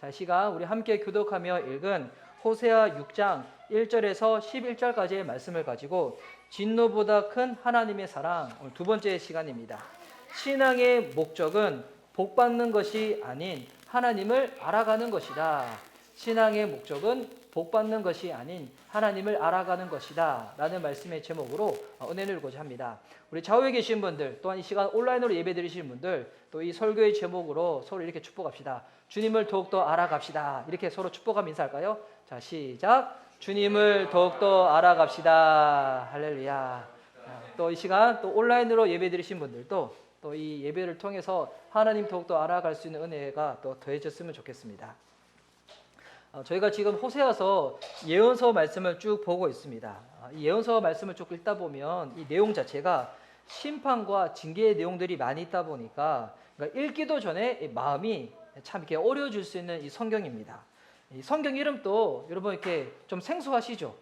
자, 시간 우리 함께 교독하며 읽은 호세아 6장 1절에서 11절까지의 말씀을 가지고 진노보다 큰 하나님의 사랑, 오늘 두 번째 시간입니다. 신앙의 목적은 복받는 것이 아닌 하나님을 알아가는 것이다. 신앙의 목적은 복받는 것이 아닌 하나님을 알아가는 것이다 라는 말씀의 제목으로 은혜를 읽고자 합니다. 우리 좌우에 계신 분들, 또한 이 시간 온라인으로 예배 드리시는 분들, 또 이 설교의 제목으로 서로 이렇게 축복합시다. 주님을 더욱더 알아갑시다. 이렇게 서로 축복하며 인사할까요? 자, 시작. 주님을 더욱더 알아갑시다. 할렐루야. 또 이 시간 또 온라인으로 예배 드리신 분들도 또 이 예배를 통해서 하나님 더욱더 알아갈 수 있는 은혜가 또 더해졌으면 좋겠습니다. 저희가 지금 호세아서 예언서 말씀을 쭉 보고 있습니다. 이 예언서 말씀을 쭉 읽다 보면 이 내용 자체가 심판과 징계의 내용들이 많이 있다 보니까 그러니까 읽기도 전에 마음이 참 이렇게 어려워질 수 있는 이 성경입니다. 이 성경 이름도 여러분 이렇게 좀 생소하시죠?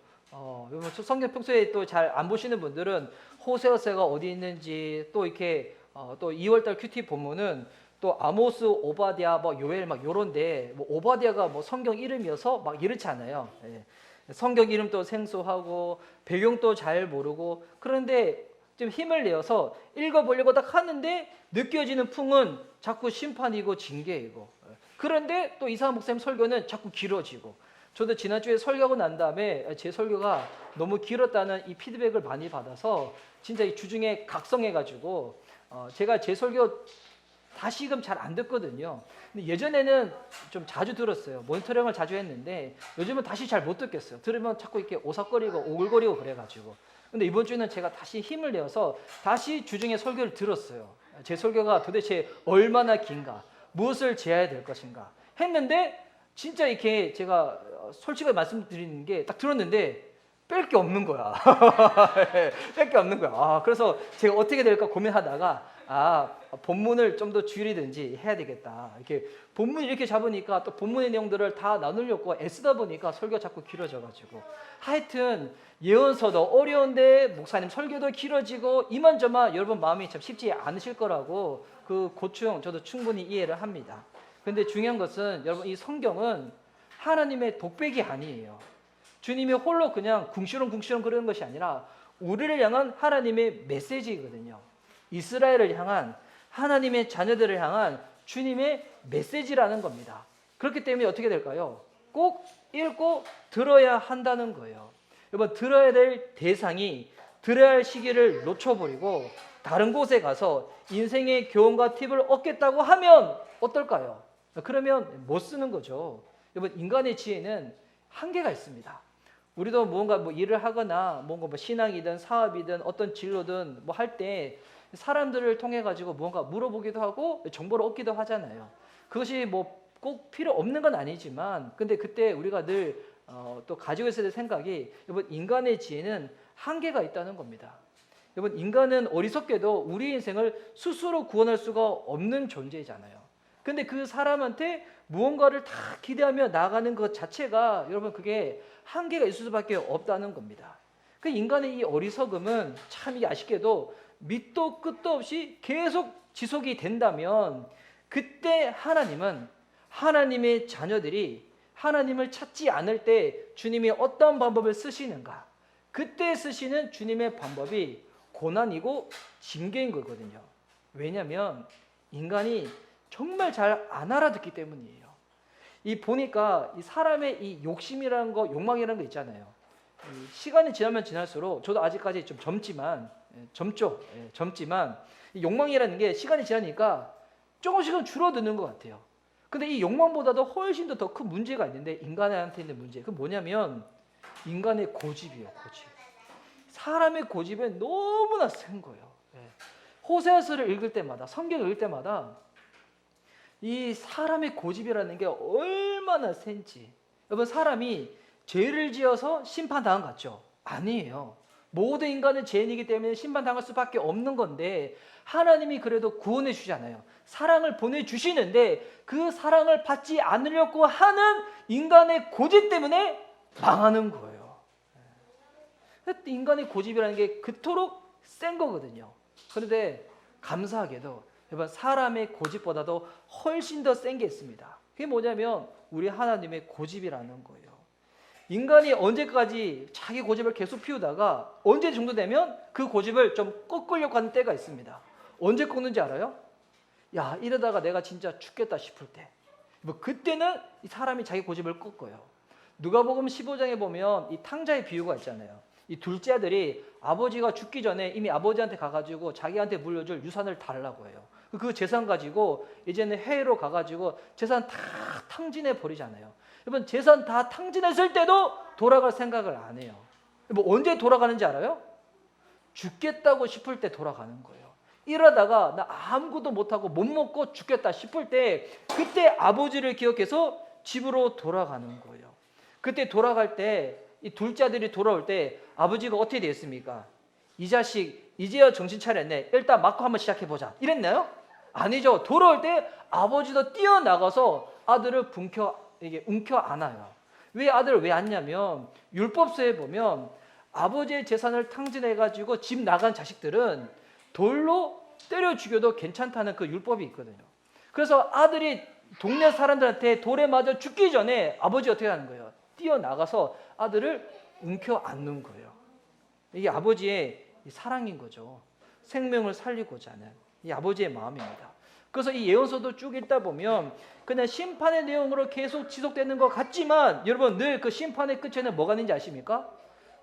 여러분 성경 평소에 또 잘 안 보시는 분들은 호세아서가 어디 있는지 또 이렇게 또 2월달 큐티 본문은 또 아모스, 오바댜, 뭐 요엘 막 요런데 뭐 오바댜가 뭐 성경 이름이어서 막 이렇지 않아요. 예. 성경 이름도 생소하고 배경도 잘 모르고 그런데 좀 힘을 내어서 읽어보려고 딱 하는데 느껴지는 풍은 자꾸 심판이고 징계이고 그런데 또 이상한 목사님 설교는 자꾸 길어지고 저도 지난주에 설교하고 난 다음에 제 설교가 너무 길었다는 이 피드백을 많이 받아서 진짜 이 주중에 각성해가지고 제가 제 설교 다시금 잘 안 듣거든요. 근데 예전에는 좀 자주 들었어요. 모니터링을 자주 했는데 요즘은 다시 잘 못 듣겠어요. 들으면 자꾸 이렇게 오삭거리고 오글거리고 그래가지고. 근데 이번 주는 제가 다시 힘을 내어서 다시 주중에 설교를 들었어요. 제 설교가 도대체 얼마나 긴가, 무엇을 제어해야 될 것인가 했는데 진짜 이렇게 제가 솔직하게 말씀드리는 게 딱 들었는데 뺄 게 없는 거야. 뺄 게 없는 거야. 그래서 제가 어떻게 될까 고민하다가 본문을 좀 더 줄이든지 해야 되겠다. 이렇게 본문 이렇게 잡으니까 또 본문의 내용들을 다 나누려고 애쓰다 보니까 설교가 자꾸 길어져가지고 하여튼 예언서도 어려운데 목사님 설교도 길어지고 이만저만 여러분 마음이 참 쉽지 않으실 거라고 그 고충 저도 충분히 이해를 합니다. 근데 중요한 것은 여러분 이 성경은 하나님의 독백이 아니에요. 주님이 홀로 그냥 궁시렁궁시렁 그러는 것이 아니라 우리를 향한 하나님의 메시지거든요. 이스라엘을 향한 하나님의 자녀들을 향한 주님의 메시지라는 겁니다. 그렇기 때문에 어떻게 될까요? 꼭 읽고 들어야 한다는 거예요. 여러분 들어야 될 대상이 들어야 할 시기를 놓쳐버리고 다른 곳에 가서 인생의 교훈과 팁을 얻겠다고 하면 어떨까요? 그러면 못 쓰는 거죠. 여러분 인간의 지혜는 한계가 있습니다. 우리도 무언가 뭐 일을 하거나 뭔가 뭐 신앙이든 사업이든 어떤 진로든 뭐 할 때 사람들을 통해 가지고 무언가 물어보기도 하고 정보를 얻기도 하잖아요. 그것이 뭐 꼭 필요 없는 건 아니지만 근데 그때 우리가 늘 또 가지고 있어야 될 생각이 여러분 인간의 지혜는 한계가 있다는 겁니다. 여러분 인간은 어리석게도 우리 인생을 스스로 구원할 수가 없는 존재잖아요. 근데 그 사람한테 무언가를 다 기대하며 나아가는 것 자체가 여러분 그게 한계가 있을 수밖에 없다는 겁니다. 그 인간의 이 어리석음은 참 이게 아쉽게도 밑도 끝도 없이 계속 지속이 된다면 그때 하나님은 하나님의 자녀들이 하나님을 찾지 않을 때 주님이 어떤 방법을 쓰시는가 그때 쓰시는 주님의 방법이 고난이고 징계인 거거든요. 왜냐하면 인간이 정말 잘 안 알아듣기 때문이에요. 이 보니까 이 사람의 이 욕심이라는 거, 욕망이라는 거 있잖아요. 시간이 지나면 지날수록 저도 아직까지 좀 젊지만 이 욕망이라는 게 시간이 지나니까 조금씩은 줄어드는 것 같아요. 근데 이 욕망보다도 훨씬 더 큰 문제가 있는데 인간한테 있는 문제. 그 뭐냐면 인간의 고집이에요. 고집. 사람의 고집은 너무나 센 거예요. 호세아서를 읽을 때마다 성경을 읽을 때마다 이 사람의 고집이라는 게 얼마나 센지. 여러분 사람이 죄를 지어서 심판당한 것 같죠? 아니에요. 모든 인간은 죄인이기 때문에 심판당할 수밖에 없는 건데 하나님이 그래도 구원해 주잖아요. 사랑을 보내주시는데 그 사랑을 받지 않으려고 하는 인간의 고집 때문에 망하는 거예요. 인간의 고집이라는 게 그토록 센 거거든요. 그런데 감사하게도 여러분 사람의 고집보다도 훨씬 더 센 게 있습니다. 그게 뭐냐면 우리 하나님의 고집이라는 거예요. 인간이 언제까지 자기 고집을 계속 피우다가 언제 정도 되면 그 고집을 좀 꺾으려고 하는 때가 있습니다. 언제 꺾는지 알아요? 야, 이러다가 내가 진짜 죽겠다 싶을 때. 뭐 그때는 이 사람이 자기 고집을 꺾어요. 누가복음 15장에 보면 이 탕자의 비유가 있잖아요. 이 둘째 아들이 아버지가 죽기 전에 이미 아버지한테 가가지고 자기한테 물려줄 유산을 달라고 해요. 그 재산 가지고 이제는 해외로 가가지고 재산 다 탕진해 버리잖아요. 여러분, 재산 다 탕진했을 때도 돌아갈 생각을 안 해요. 뭐 언제 돌아가는지 알아요? 죽겠다고 싶을 때 돌아가는 거예요. 이러다가 나 아무것도 못하고 못 먹고 죽겠다 싶을 때 그때 아버지를 기억해서 집으로 돌아가는 거예요. 그때 돌아갈 때 이 둘째 아들이 돌아올 때 아버지가 어떻게 됐습니까? 이 자식 이제야 정신 차렸네. 일단 맞고 한번 시작해보자. 이랬나요? 아니죠. 돌아올 때 아버지도 뛰어나가서 아들을 움켜 안아요. 왜 아들을 왜 안냐면 율법서에 보면 아버지의 재산을 탕진해가지고 집 나간 자식들은 돌로 때려 죽여도 괜찮다는 그 율법이 있거든요. 그래서 아들이 동네 사람들한테 돌에 맞아 죽기 전에 아버지 어떻게 하는 거예요? 뛰어나가서 아들을 움켜 안는 거예요. 이게 아버지의 사랑인 거죠. 생명을 살리고자 하는 이 아버지의 마음입니다. 그래서 이 예언서도 쭉 읽다 보면 그냥 심판의 내용으로 계속 지속되는 것 같지만 여러분 늘 그 심판의 끝에는 뭐가 있는지 아십니까?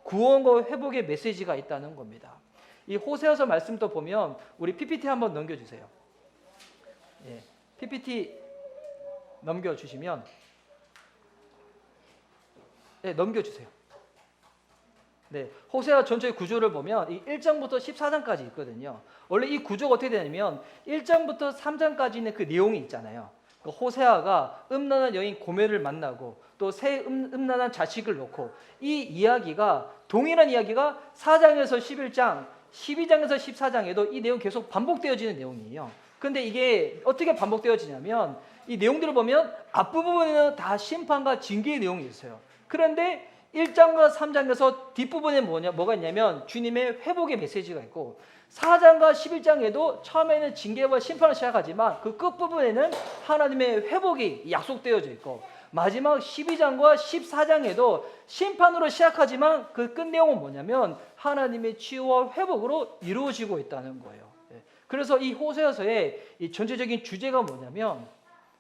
구원과 회복의 메시지가 있다는 겁니다. 이 호세아서 말씀도 보면 우리 PPT 한번 넘겨주세요. 예, PPT 넘겨주시면 네, 넘겨주세요. 네, 호세아 전체의 구조를 보면 이 1장부터 14장까지 있거든요. 원래 이 구조가 어떻게 되냐면 1장부터 3장까지는 그 내용이 있잖아요. 그 호세아가 음란한 여인 고멜을 만나고 또 새 음란한 자식을 놓고 이 이야기가 동일한 이야기가 4장에서 11장, 12장에서 14장에도 이 내용 계속 반복되어지는 내용이에요. 근데 이게 어떻게 반복되어지냐면 이 내용들을 보면 앞부분에는 다 심판과 징계의 내용이 있어요. 그런데 1장과 3장에서 뒷부분에 뭐가 있냐면 주님의 회복의 메시지가 있고 4장과 11장에도 처음에는 징계와 심판을 시작하지만 그 끝부분에는 하나님의 회복이 약속되어져 있고 마지막 12장과 14장에도 심판으로 시작하지만 그 끝 내용은 뭐냐면 하나님의 치유와 회복으로 이루어지고 있다는 거예요. 그래서 이 호세아서의 이 전체적인 주제가 뭐냐면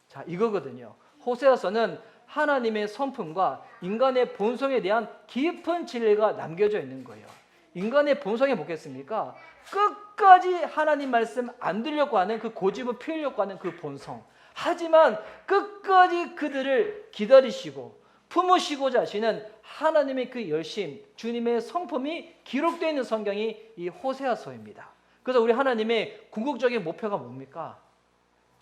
자 이거거든요. 호세아서는 하나님의 성품과 인간의 본성에 대한 깊은 진리가 남겨져 있는 거예요. 인간의 본성이 뭐겠습니까? 끝까지 하나님 말씀 안 들으려고 하는 그 고집을 피우려고 하는 그 본성. 하지만 끝까지 그들을 기다리시고 품으시고자 하시는 하나님의 그 열심, 주님의 성품이 기록되어 있는 성경이 이 호세아서입니다. 그래서 우리 하나님의 궁극적인 목표가 뭡니까?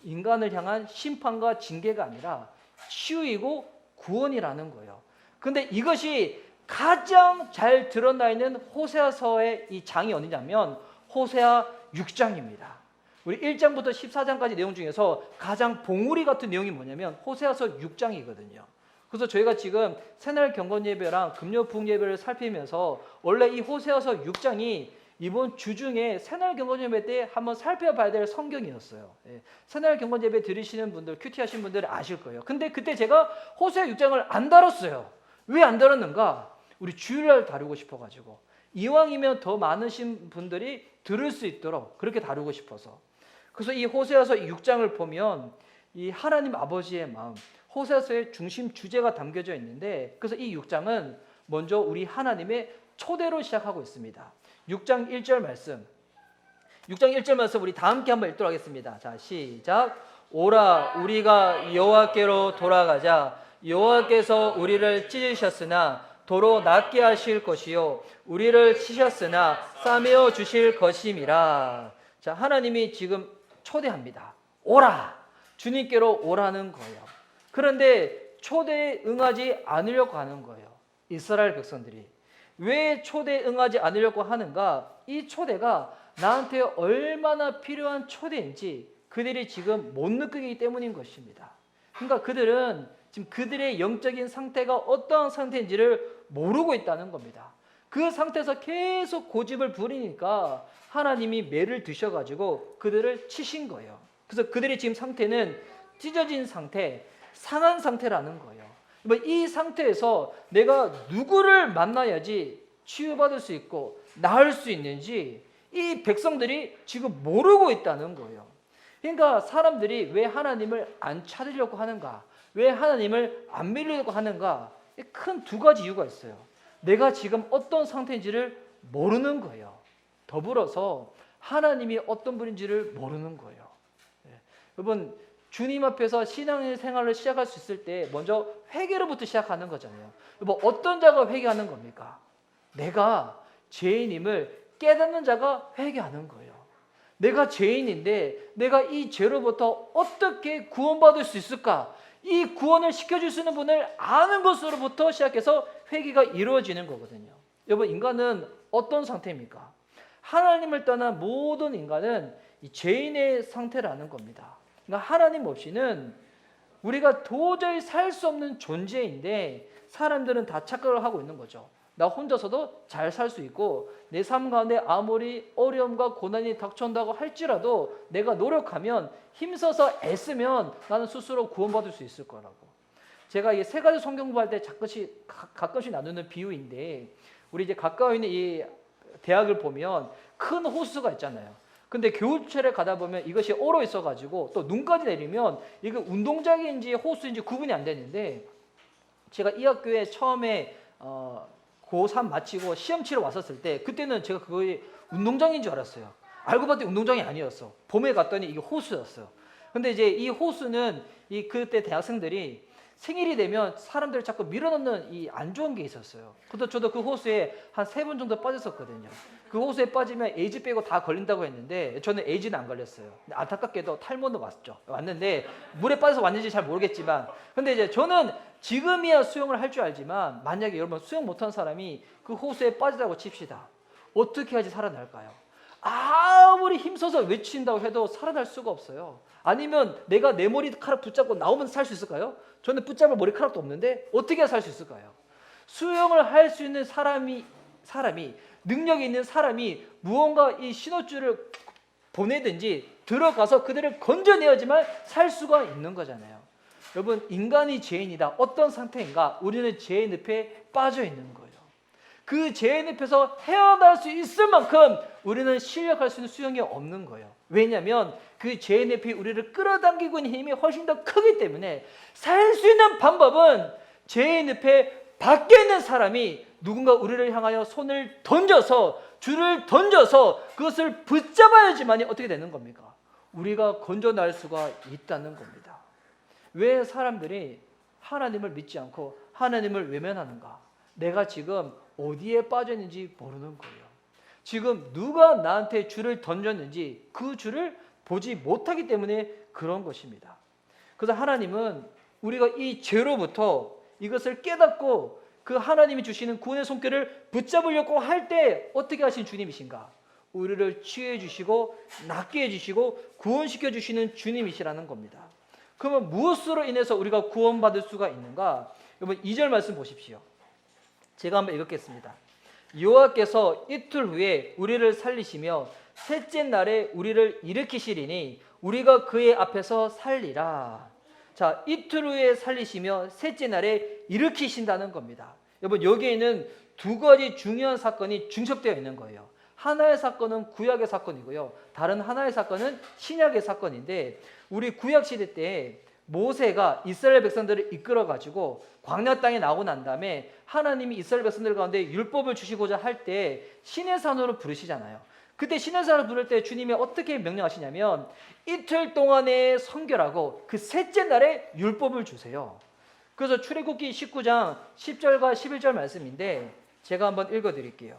인간을 향한 심판과 징계가 아니라 치유이고 구원이라는 거예요. 근데 이것이 가장 잘 드러나 있는 호세아서의 이 장이 어디냐면 호세아 6장입니다. 우리 1장부터 14장까지 내용 중에서 가장 봉우리 같은 내용이 뭐냐면 호세아서 6장이거든요. 그래서 저희가 지금 새날 경건 예배랑 금요 부흥 예배를 살피면서 원래 이 호세아서 6장이 이번 주 중에 새날 경건 예배 때 한번 살펴봐야 될 성경이었어요. 예. 새날 경건 예배 들으시는 분들, 큐티 하신 분들은 아실 거예요. 근데 그때 제가 호세아 6장을 안 다뤘어요. 왜 안 다뤘는가? 우리 주일날 다루고 싶어가지고 이왕이면 더 많으신 분들이 들을 수 있도록 그렇게 다루고 싶어서. 그래서 이 호세아서 6장을 보면 이 하나님 아버지의 마음, 호세아서의 중심 주제가 담겨져 있는데 그래서 이 6장은 먼저 우리 하나님의 초대로 시작하고 있습니다. 6장 1절 말씀. 6장 1절 말씀 우리 다 함께 한번 읽도록 하겠습니다. 자, 시작. 오라 우리가 여호와께로 돌아가자. 여호와께서 우리를 찢으셨으나 도로 낫게 하실 것이요 우리를 치셨으나 싸매어 주실 것임이라. 자, 하나님이 지금 초대합니다. 오라. 주님께로 오라는 거예요. 그런데 초대에 응하지 않으려고 하는 거예요. 이스라엘 백성들이. 왜 초대에 응하지 않으려고 하는가? 이 초대가 나한테 얼마나 필요한 초대인지 그들이 지금 못 느끼기 때문인 것입니다. 그러니까 그들은 지금 그들의 영적인 상태가 어떠한 상태인지를 모르고 있다는 겁니다. 그 상태에서 계속 고집을 부리니까 하나님이 매를 드셔가지고 그들을 치신 거예요. 그래서 그들의 지금 상태는 찢어진 상태, 상한 상태라는 거예요. 이 상태에서 내가 누구를 만나야지 치유받을 수 있고 나을 수 있는지 이 백성들이 지금 모르고 있다는 거예요. 그러니까 사람들이 왜 하나님을 안 찾으려고 하는가? 왜 하나님을 안 믿으려고 하는가? 큰 두 가지 이유가 있어요. 내가 지금 어떤 상태인지를 모르는 거예요. 더불어서 하나님이 어떤 분인지를 모르는 거예요. 여러분, 주님 앞에서 신앙생활을 시작할 수 있을 때 먼저 회개로부터 시작하는 거잖아요. 어떤 자가 회개하는 겁니까? 내가 죄인임을 깨닫는 자가 회개하는 거예요. 내가 죄인인데 내가 이 죄로부터 어떻게 구원받을 수 있을까? 이 구원을 시켜줄 수 있는 분을 아는 것으로부터 시작해서 회개가 이루어지는 거거든요. 여러분, 인간은 어떤 상태입니까? 하나님을 떠난 모든 인간은 이 죄인의 상태라는 겁니다. 그러니까 하나님 없이는 우리가 도저히 살 수 없는 존재인데 사람들은 다 착각을 하고 있는 거죠. 나 혼자서도 잘 살 수 있고 내 삶 가운데 아무리 어려움과 고난이 닥쳐온다고 할지라도 내가 노력하면 힘써서 애쓰면 나는 스스로 구원받을 수 있을 거라고. 제가 이 세 가지 성경 공부할 때 가끔씩 나누는 비유인데 우리 이제 가까이 있는 이 대학을 보면 큰 호수가 있잖아요. 근데 겨울철에 가다 보면 이것이 얼어 있어가지고 또 눈까지 내리면 이게 운동장인지 호수인지 구분이 안 되는데 제가 이 학교에 처음에 고3 마치고 시험 치러 왔었을 때 그때는 제가 그거에 운동장인 줄 알았어요. 알고 봤더니 운동장이 아니었어. 봄에 갔더니 이게 호수였어요. 근데 이제 이 호수는 그때 대학생들이 생일이 되면 사람들을 자꾸 밀어넣는 이 안 좋은 게 있었어요. 그래서 저도 그 호수에 한 3번 정도 빠졌었거든요. 그 호수에 빠지면 에이즈 빼고 다 걸린다고 했는데 저는 에이즈는 안 걸렸어요. 안타깝게도 탈모는 왔는데 물에 빠져서 왔는지 잘 모르겠지만 근데 이제 저는 지금이야 수영을 할 줄 알지만 만약에 여러분 수영 못하는 사람이 그 호수에 빠지다고 칩시다. 어떻게 해야지 살아날까요? 아무리 힘써서 외친다고 해도 살아날 수가 없어요. 아니면 내가 내 머리카락 붙잡고 나오면서 살 수 있을까요? 저는 붙잡을 머리카락도 없는데 어떻게 살 수 있을까요? 수영을 할 수 있는 사람이 능력이 있는 사람이 무언가 이 신호줄을 보내든지 들어가서 그들을 건져내야지만 살 수가 있는 거잖아요. 여러분, 인간이 죄인이다. 어떤 상태인가? 우리는 죄의 늪에 빠져 있는 거예요. 그 죄의 늪에서 헤어날 수 있을 만큼 우리는 실력할 수 있는 수영이 없는 거예요. 왜냐하면 그 죄의 늪이 우리를 끌어당기고 있는 힘이 훨씬 더 크기 때문에 살 수 있는 방법은 죄의 늪에 밖에 있는 사람이 누군가 우리를 향하여 손을 던져서 줄을 던져서 그것을 붙잡아야지만이 어떻게 되는 겁니까? 우리가 건져날 수가 있다는 겁니다. 왜 사람들이 하나님을 믿지 않고 하나님을 외면하는가? 내가 지금 어디에 빠져 있는지 모르는 거예요. 지금 누가 나한테 줄을 던졌는지 그 줄을 보지 못하기 때문에 그런 것입니다. 그래서 하나님은 우리가 이 죄로부터 이것을 깨닫고 그 하나님이 주시는 구원의 손길을 붙잡으려고 할 때 어떻게 하신 주님이신가? 우리를 치유해 주시고 낫게 해주시고 구원시켜 주시는 주님이시라는 겁니다. 그러면 무엇으로 인해서 우리가 구원받을 수가 있는가? 여러분 2절 말씀 보십시오. 제가 한번 읽겠습니다. 여호와께서 이틀 후에 우리를 살리시며 셋째 날에 우리를 일으키시리니 우리가 그의 앞에서 살리라. 자, 이틀 후에 살리시며 셋째 날에 일으키신다는 겁니다. 여러분 여기에는 두 가지 중요한 사건이 중첩되어 있는 거예요. 하나의 사건은 구약의 사건이고요. 다른 하나의 사건은 신약의 사건인데 우리 구약 시대 때 모세가 이스라엘 백성들을 이끌어 가지고 광야 땅에 나오고 난 다음에 하나님이 이스라엘 백성들 가운데 율법을 주시고자 할 때 시내산으로 부르시잖아요. 그때 시내산을 부를 때 주님이 어떻게 명령하시냐면 이틀 동안에 성결하고 그 셋째 날에 율법을 주세요. 그래서 출애굽기 19장 10절과 11절 말씀인데 제가 한번 읽어드릴게요.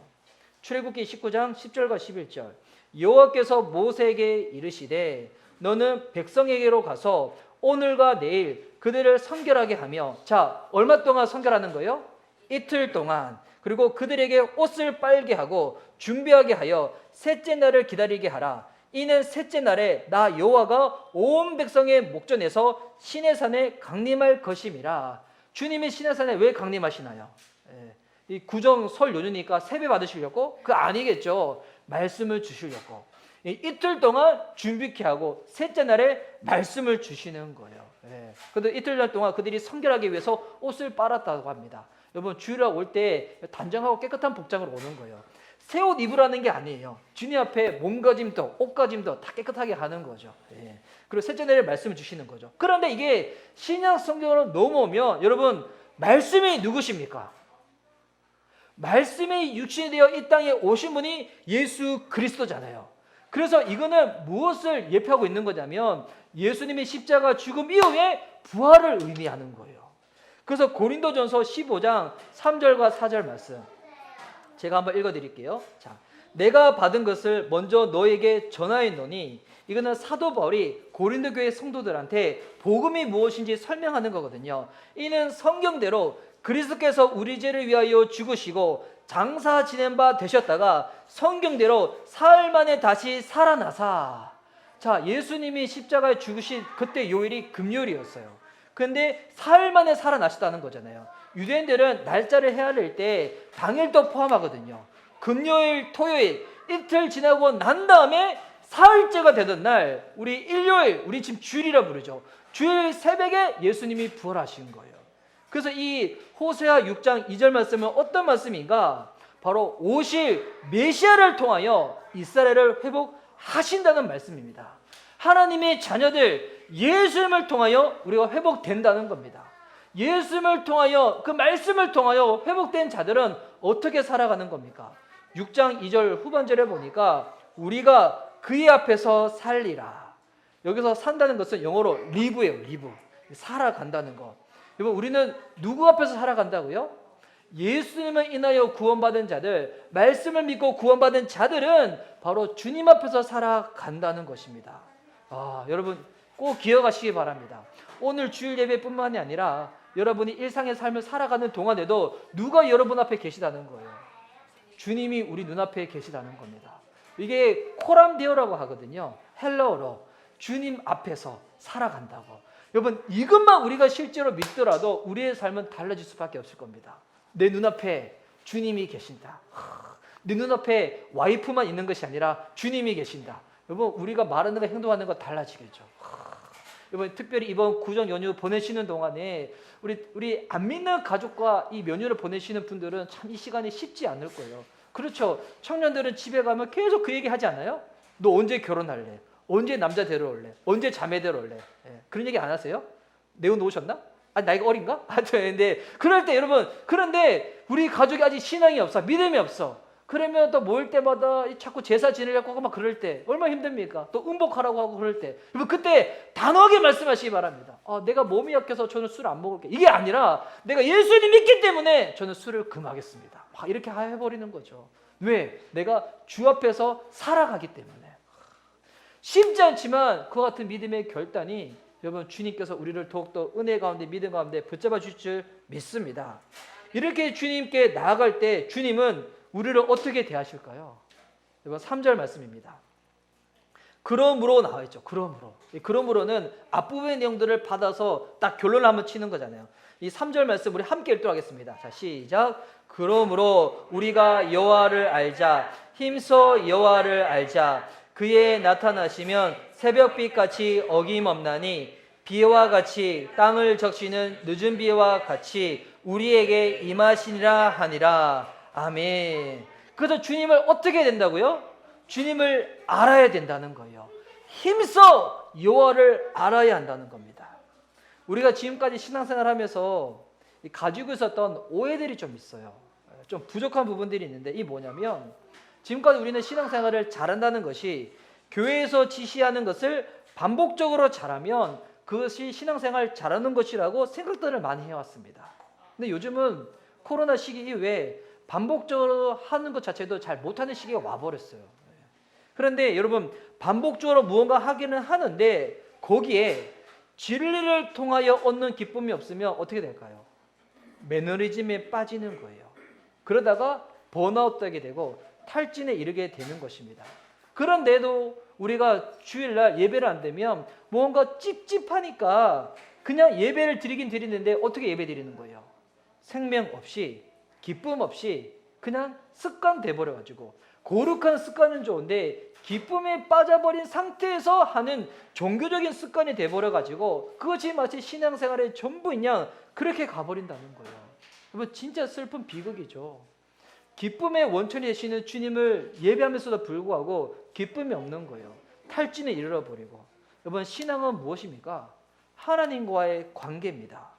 출애굽기 19장 10절과 11절 여호와께서 모세에게 이르시되 너는 백성에게로 가서 오늘과 내일 그들을 성결하게 하며 자 얼마 동안 성결하는 거예요? 이틀 동안. 그리고 그들에게 옷을 빨게 하고 준비하게 하여 셋째 날을 기다리게 하라. 이는 셋째 날에 나 여호와가 온 백성의 목전에서 시내산에 강림할 것임이라. 주님이 시내산에 왜 강림하시나요? 이 구정 설 연휴니까 세배 받으시려고? 그거 아니겠죠. 말씀을 주시려고. 이틀 동안 준비케 하고 셋째 날에 말씀을 주시는 거예요. 근데 이틀 동안 그들이 성결하기 위해서 옷을 빨았다고 합니다. 여러분 주일날 올 때 단정하고 깨끗한 복장으로 오는 거예요. 새 옷 입으라는 게 아니에요. 주님 앞에 몸가짐도 옷가짐도 다 깨끗하게 하는 거죠. 그리고 셋째 날에 말씀을 주시는 거죠. 그런데 이게 신약 성경으로 넘어오면 여러분 말씀이 누구십니까? 말씀이 육신이 되어 이 땅에 오신 분이 예수 그리스도잖아요. 그래서 이거는 무엇을 예표하고 있는 거냐면 예수님의 십자가 죽음 이후에 부활을 의미하는 거예요. 그래서 고린도전서 15장 3절과 4절 말씀 제가 한번 읽어드릴게요. 자, 내가 받은 것을 먼저 너에게 전하였노니 이거는 사도 바울이 고린도 교회 성도들한테 복음이 무엇인지 설명하는 거거든요. 이는 성경대로 그리스도께서 우리 죄를 위하여 죽으시고 장사 지낸 바 되셨다가 성경대로 사흘 만에 다시 살아나사. 자, 예수님이 십자가에 죽으신 그때 요일이 금요일이었어요. 근데 사흘 만에 살아나셨다는 거잖아요. 유대인들은 날짜를 헤아릴 때 당일도 포함하거든요. 금요일, 토요일 이틀 지나고 난 다음에 사흘째가 되던 날 우리 일요일, 우리 지금 주일이라 부르죠. 주일 새벽에 예수님이 부활하신 거예요. 그래서 이 호세아 6장 2절 말씀은 어떤 말씀인가? 바로 오실 메시아를 통하여 이스라엘을 회복하신다는 말씀입니다. 하나님의 자녀들 예수님을 통하여 우리가 회복된다는 겁니다. 예수님을 통하여 그 말씀을 통하여 회복된 자들은 어떻게 살아가는 겁니까? 6장 2절 후반절에 보니까 우리가 그의 앞에서 살리라. 여기서 산다는 것은 영어로 live예요. live. 살아간다는 것. 여러분 우리는 누구 앞에서 살아간다고요? 예수님을 인하여 구원받은 자들, 말씀을 믿고 구원받은 자들은 바로 주님 앞에서 살아간다는 것입니다. 여러분 꼭 기억하시기 바랍니다. 오늘 주일 예배뿐만이 아니라 여러분이 일상의 삶을 살아가는 동안에도 누가 여러분 앞에 계시다는 거예요. 주님이 우리 눈앞에 계시다는 겁니다. 이게 코람데오라고 하거든요. 헬라어로 주님 앞에서 살아간다고. 여러분 이것만 우리가 실제로 믿더라도 우리의 삶은 달라질 수밖에 없을 겁니다. 내 눈앞에 주님이 계신다. 내 눈앞에 와이프만 있는 것이 아니라 주님이 계신다. 여러분 우리가 말하는 거 행동하는 거 달라지겠죠. 여러분 특별히 이번 구정 연휴 보내시는 동안에 우리 안 믿는 가족과 이 연휴를 보내시는 분들은 참 이 시간이 쉽지 않을 거예요. 그렇죠. 청년들은 집에 가면 계속 그 얘기 하지 않아요? 너 언제 결혼할래? 언제 남자 데려올래? 언제 자매 데려올래? 그런 얘기 안 하세요? 내어놓으셨나? 나이가 어린가? 근데 그럴 때 여러분 그런데 우리 가족이 아직 신앙이 없어. 믿음이 없어. 그러면 또 모일 때마다 자꾸 제사 지내려고 하고 막 그럴 때 얼마나 힘듭니까? 또 음복하라고 하고 그럴 때 여러분 그때 단호하게 말씀하시기 바랍니다. 내가 몸이 약해서 저는 술 안 먹을게. 이게 아니라 내가 예수님 믿기 때문에 저는 술을 금하겠습니다. 이렇게 해버리는 거죠. 왜? 내가 주 앞에서 살아가기 때문에. 쉽지 않지만 그와 같은 믿음의 결단이 여러분 주님께서 우리를 더욱더 은혜 가운데 믿음 가운데 붙잡아 주실 줄 믿습니다. 이렇게 주님께 나아갈 때 주님은 우리를 어떻게 대하실까요? 여러분 3절 말씀입니다. 그러므로 나와 있죠. 그러므로는 앞부분의 내용들을 받아서 딱 결론을 한번 치는 거잖아요. 이 3절 말씀 우리 함께 읽도록 하겠습니다. 자, 시작. 그러므로 우리가 여호와를 알자. 힘써 여호와를 알자. 그의 나타나시면 새벽빛 같이 어김없나니 비와 같이 땅을 적시는 늦은 비와 같이 우리에게 임하시니라 하니라. 아멘. 그래서 주님을 어떻게 해야 된다고요? 주님을 알아야 된다는 거예요. 힘써 여호와를 알아야 한다는 겁니다. 우리가 지금까지 신앙생활하면서 가지고 있었던 오해들이 좀 있어요. 좀 부족한 부분들이 있는데 이 뭐냐면 지금까지 우리는 신앙생활을 잘한다는 것이 교회에서 지시하는 것을 반복적으로 잘하면 그것이 신앙생활 잘하는 것이라고 생각들을 많이 해왔습니다. 근데 요즘은 코로나 시기 이후에 반복적으로 하는 것 자체도 잘 못하는 시기가 와버렸어요. 그런데 여러분 반복적으로 무언가 하기는 하는데 거기에 진리를 통하여 얻는 기쁨이 없으면 어떻게 될까요? 매너리즘에 빠지는 거예요. 그러다가 번아웃 되게 되고 탈진에 이르게 되는 것입니다. 그런데도 우리가 주일날 예배를 안 되면 뭔가 찝찝하니까 그냥 예배를 드리긴 드리는데 어떻게 예배 드리는 거예요? 생명 없이 기쁨 없이 그냥 습관 돼버려가지고 거룩한 습관은 좋은데 기쁨에 빠져버린 상태에서 하는 종교적인 습관이 돼버려가지고 그것이 마치 신앙생활의 전부인 양 그렇게 가버린다는 거예요. 여러분 진짜 슬픈 비극이죠. 기쁨의 원천이 되시는 주님을 예배하면서도 불구하고 기쁨이 없는 거예요. 탈진에 이르러버리고. 여러분 신앙은 무엇입니까? 하나님과의 관계입니다.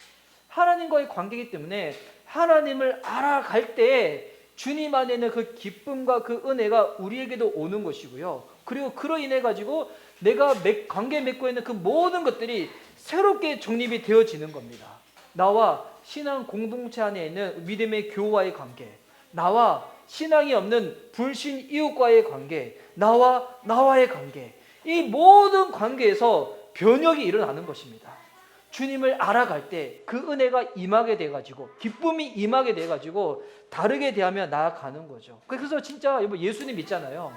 하나님과의 관계이기 때문에 하나님을 알아갈 때 주님 안에 있는 그 기쁨과 그 은혜가 우리에게도 오는 것이고요. 그리고 그로 인해 가지고 내가 관계 맺고 있는 그 모든 것들이 새롭게 정립이 되어지는 겁니다. 나와 신앙 공동체 안에 있는 믿음의 교우와의 관계, 나와 신앙이 없는 불신 이웃과의 관계, 나와의 관계, 이 모든 관계에서 변혁이 일어나는 것입니다. 주님을 알아갈 때 그 은혜가 임하게 돼가지고 기쁨이 임하게 돼가지고 다르게 대하며 나아가는 거죠. 그래서 진짜 예수님 믿잖아요.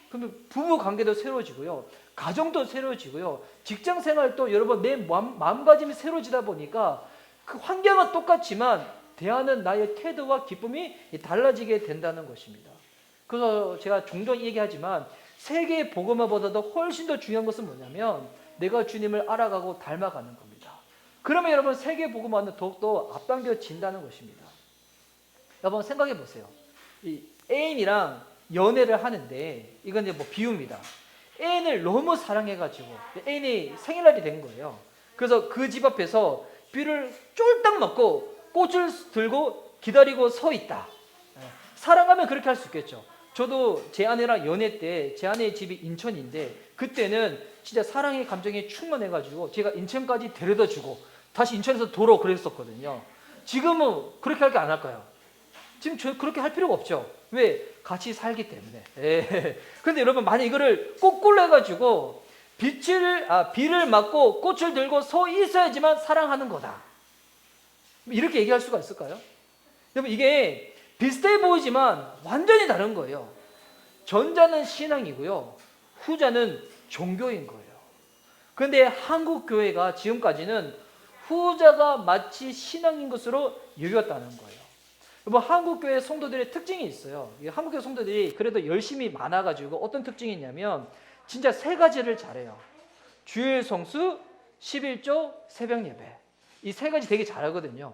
그러면 부부 관계도 새로워지고요, 가정도 새로워지고요, 직장 생활도 여러분 내 마음가짐이 새로워지다 보니까 그 환경은 똑같지만 대하는 나의 태도와 기쁨이 달라지게 된다는 것입니다. 그래서 제가 종종 얘기하지만 세계의 복음화보다도 훨씬 더 중요한 것은 뭐냐면 내가 주님을 알아가고 닮아가는 겁니다. 그러면 여러분 세계 복음화는 더욱더 앞당겨진다는 것입니다. 여러분 생각해 보세요. 이 애인이랑 연애를 하는데 이건 이제 비유입니다. 애인을 너무 사랑해가지고 애인이 생일날이 된 거예요. 그래서 그 집 앞에서 비를 쫄딱 맞고 꽃을 들고 기다리고 서 있다. 사랑하면 그렇게 할 수 있겠죠. 저도 제 아내랑 연애 때 제 아내의 집이 인천인데 그때는 진짜 사랑의 감정이 충만해가지고 제가 인천까지 데려다주고 다시 인천에서 도로 그랬었거든요. 지금은 그렇게 할 게 안 할까요? 지금 그렇게 할 필요가 없죠. 왜? 같이 살기 때문에. 그런데 여러분 만약 이거를 거꾸로 해가지고 비를 맞고 꽃을 들고 서 있어야지만 사랑하는 거다. 이렇게 얘기할 수가 있을까요? 여러분 이게 비슷해 보이지만 완전히 다른 거예요. 전자는 신앙이고요, 후자는 종교인 거예요. 그런데 한국 교회가 지금까지는 후자가 마치 신앙인 것으로 여겼다는 거예요. 여러분 한국 교회 성도들의 특징이 있어요. 한국 교회 성도들이 그래도 열심히 많아가지고 어떤 특징이 있냐면 진짜 세 가지를 잘해요. 주일 성수, 11조, 새벽 예배. 이 세 가지 되게 잘하거든요.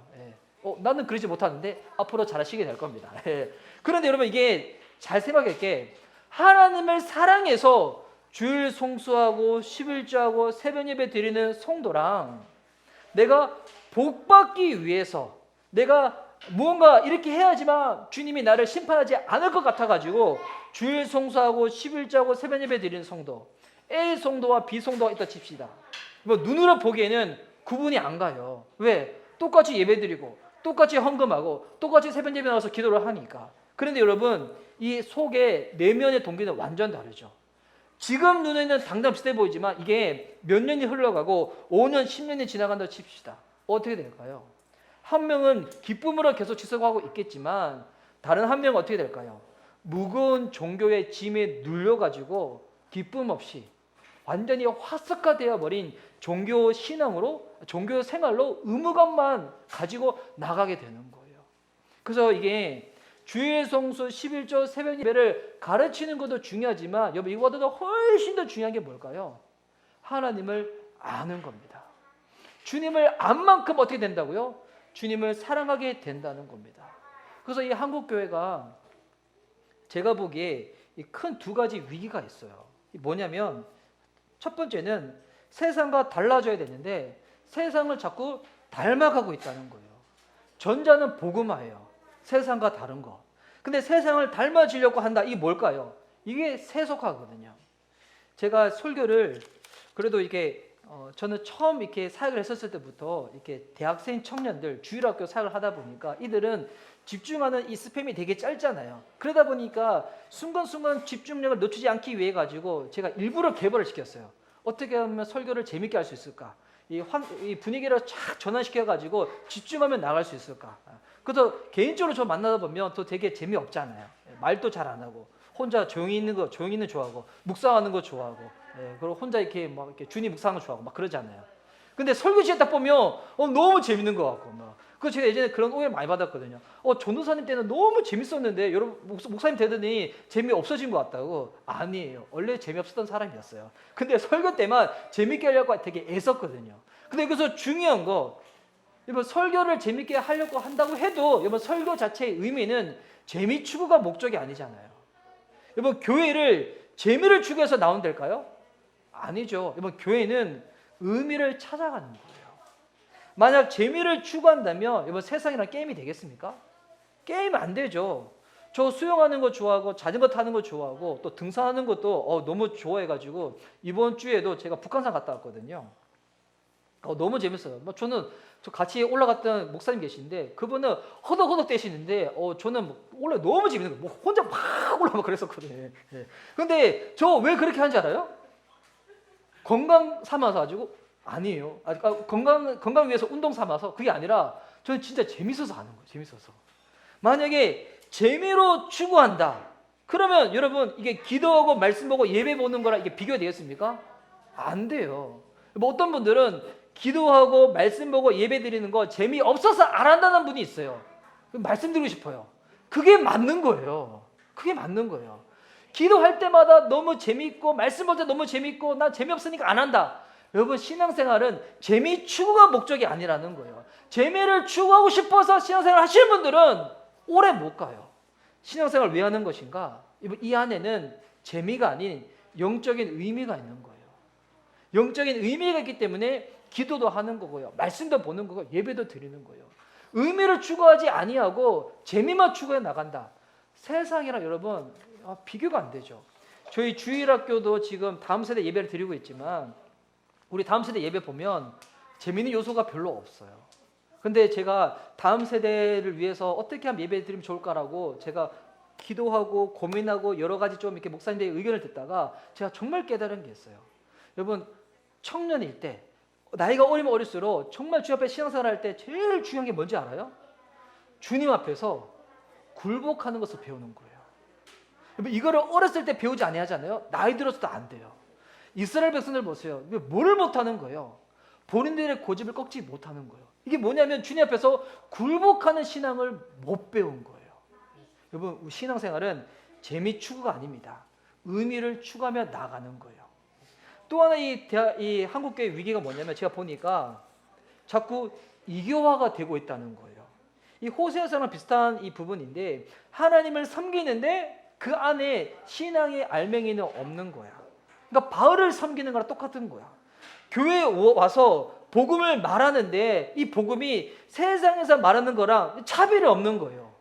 나는 그러지 못하는데 앞으로 잘하시게 될 겁니다. 그런데 여러분 이게 잘 생각할 게 하나님을 사랑해서 주일 성수하고 11조하고 새벽 예배 드리는 성도랑 내가 복받기 위해서 내가 무언가 이렇게 해야지만 주님이 나를 심판하지 않을 것 같아가지고 주일 성수하고 11조하고 새벽 예배 드리는 성도, A 성도와 B 성도가 있다 칩시다. 눈으로 보기에는 구분이 안 가요. 왜? 똑같이 예배드리고 똑같이 헌금하고 똑같이 새벽 예배 나와서 기도를 하니까. 그런데 여러분 이 속에 내면의 동기는 완전 다르죠. 지금 눈에는 당장 비슷해 보이지만 이게 몇 년이 흘러가고 5년, 10년이 지나간다고 칩시다. 어떻게 될까요? 한 명은 기쁨으로 계속 지속하고 있겠지만 다른 한 명은 어떻게 될까요? 무거운 종교의 짐에 눌려가지고 기쁨 없이 완전히 화석화되어 버린 종교 신앙으로, 종교 생활로 의무감만 가지고 나가게 되는 거예요. 그래서 이게 주일 성수 11조 새벽 예배를 가르치는 것도 중요하지만 여러분 이거보다 훨씬 더 중요한 게 뭘까요? 하나님을 아는 겁니다. 주님을 안 만큼 어떻게 된다고요? 주님을 사랑하게 된다는 겁니다. 그래서 이 한국 교회가 제가 보기에 큰 두 가지 위기가 있어요. 뭐냐면 첫 번째는 세상과 달라져야 되는데 세상을 자꾸 닮아가고 있다는 거예요. 전자는 복음화예요. 세상과 다른 거. 근데 세상을 닮아지려고 한다. 이게 뭘까요? 이게 세속화거든요. 제가 설교를 그래도 이렇게 저는 처음 이렇게 사역을 했었을 때부터 이렇게 대학생 청년들 주일학교 사역을 하다 보니까 이들은 집중하는 이 스팸이 되게 짧잖아요. 그러다 보니까 순간순간 집중력을 늦추지 않기 위해 가지고 제가 일부러 개발을 시켰어요. 어떻게 하면 설교를 재밌게 할 수 있을까? 이 분위기를 쫙 전환시켜 가지고 집중하면 나갈 수 있을까? 그래서 개인적으로 저 만나다 보면 또 되게 재미없잖아요. 말도 잘 안 하고 혼자 조용히 있는 거 좋아하고 묵상하는 거 좋아하고 그리고 혼자 이렇게 막 이렇게 주님 묵상하는 거 좋아하고 막 그러잖아요. 근데 설교지에 딱 보면 너무 재밌는 것 같고 막 그 제가 예전에 그런 오해를 많이 받았거든요. 전도사님 때는 너무 재밌었는데 여러분 목사님 되더니 재미 없어진 것 같다고. 아니에요. 원래 재미없었던 사람이었어요. 근데 설교 때만 재밌게 하려고 되게 애썼거든요. 근데 여기서 중요한 거, 여러분 설교를 재밌게 하려고 한다고 해도 여러분 설교 자체의 의미는 재미 추구가 목적이 아니잖아요. 여러분 교회를 재미를 추구해서 나온달까요? 아니죠. 여러분 교회는 의미를 찾아가는 거예요. 만약 재미를 추구한다면 여러분 세상이랑 게임이 되겠습니까? 게임 안 되죠. 저 수영하는 거 좋아하고 자전거 타는 거 좋아하고 또 등산하는 것도 너무 좋아해가지고 이번 주에도 제가 북한산 갔다 왔거든요. 너무 재밌어요. 저는 저 같이 올라갔던 목사님 계신데 그분은 허덕허덕 대시는데 저는 올라 너무 재밌는 거예요. 혼자 막 올라가 그랬었거든요. 예. 근데 저 왜 그렇게 하는지 알아요? 건강 삼아서 가지고 아니에요. 건강 위해서 운동 삼아서 그게 아니라 저는 진짜 재밌어서 하는 거예요. 재밌어서. 만약에 재미로 추구한다. 그러면 여러분 이게 기도하고 말씀 보고 예배 보는 거랑 이게 비교가 되겠습니까? 안 돼요. 어떤 분들은 기도하고 말씀 보고 예배 드리는 거 재미없어서 안 한다는 분이 있어요. 말씀드리고 싶어요. 그게 맞는 거예요. 그게 맞는 거예요. 기도할 때마다 너무 재밌고 말씀 볼 때 너무 재밌고 나 재미없으니까 안 한다. 여러분 신앙생활은 재미 추구가 목적이 아니라는 거예요. 재미를 추구하고 싶어서 신앙생활 하시는 분들은 오래 못 가요. 신앙생활 왜 하는 것인가? 이 안에는 재미가 아닌 영적인 의미가 있는 거예요. 영적인 의미가 있기 때문에 기도도 하는 거고요. 말씀도 보는 거고 예배도 드리는 거예요. 의미를 추구하지 아니하고 재미만 추구해 나간다. 세상이랑 여러분 비교가 안 되죠. 저희 주일학교도 지금 다음 세대 예배를 드리고 있지만 우리 다음 세대 예배 보면 재미있는 요소가 별로 없어요. 근데 제가 다음 세대를 위해서 어떻게 하면 예배 드리면 좋을까라고 제가 기도하고 고민하고 여러 가지 좀 이렇게 목사님들의 의견을 듣다가 제가 정말 깨달은 게 있어요. 여러분 청년일 때 나이가 어리면 어릴수록 정말 주님 앞에 신앙생활 할 때 제일 중요한 게 뭔지 알아요? 주님 앞에서 굴복하는 것을 배우는 거예요. 여러분 이거를 어렸을 때 배우지 아니하잖아요. 나이 들어서도 안 돼요. 이스라엘 백성들 보세요. 뭐를 못하는 거예요? 본인들의 고집을 꺾지 못하는 거예요. 이게 뭐냐면 주님 앞에서 굴복하는 신앙을 못 배운 거예요. 여러분 신앙생활은 재미 추구가 아닙니다. 의미를 추구하며 나가는 거예요. 또 하나 이 한국교회 위기가 뭐냐면 제가 보니까 자꾸 이교화가 되고 있다는 거예요. 이 호세아서랑 비슷한 이 부분인데 하나님을 섬기는데 그 안에 신앙의 알맹이는 없는 거야. 그러니까 바알을 섬기는 거랑 똑같은 거야. 교회에 와서 복음을 말하는데 이 복음이 세상에서 말하는 거랑 차별이 없는 거예요.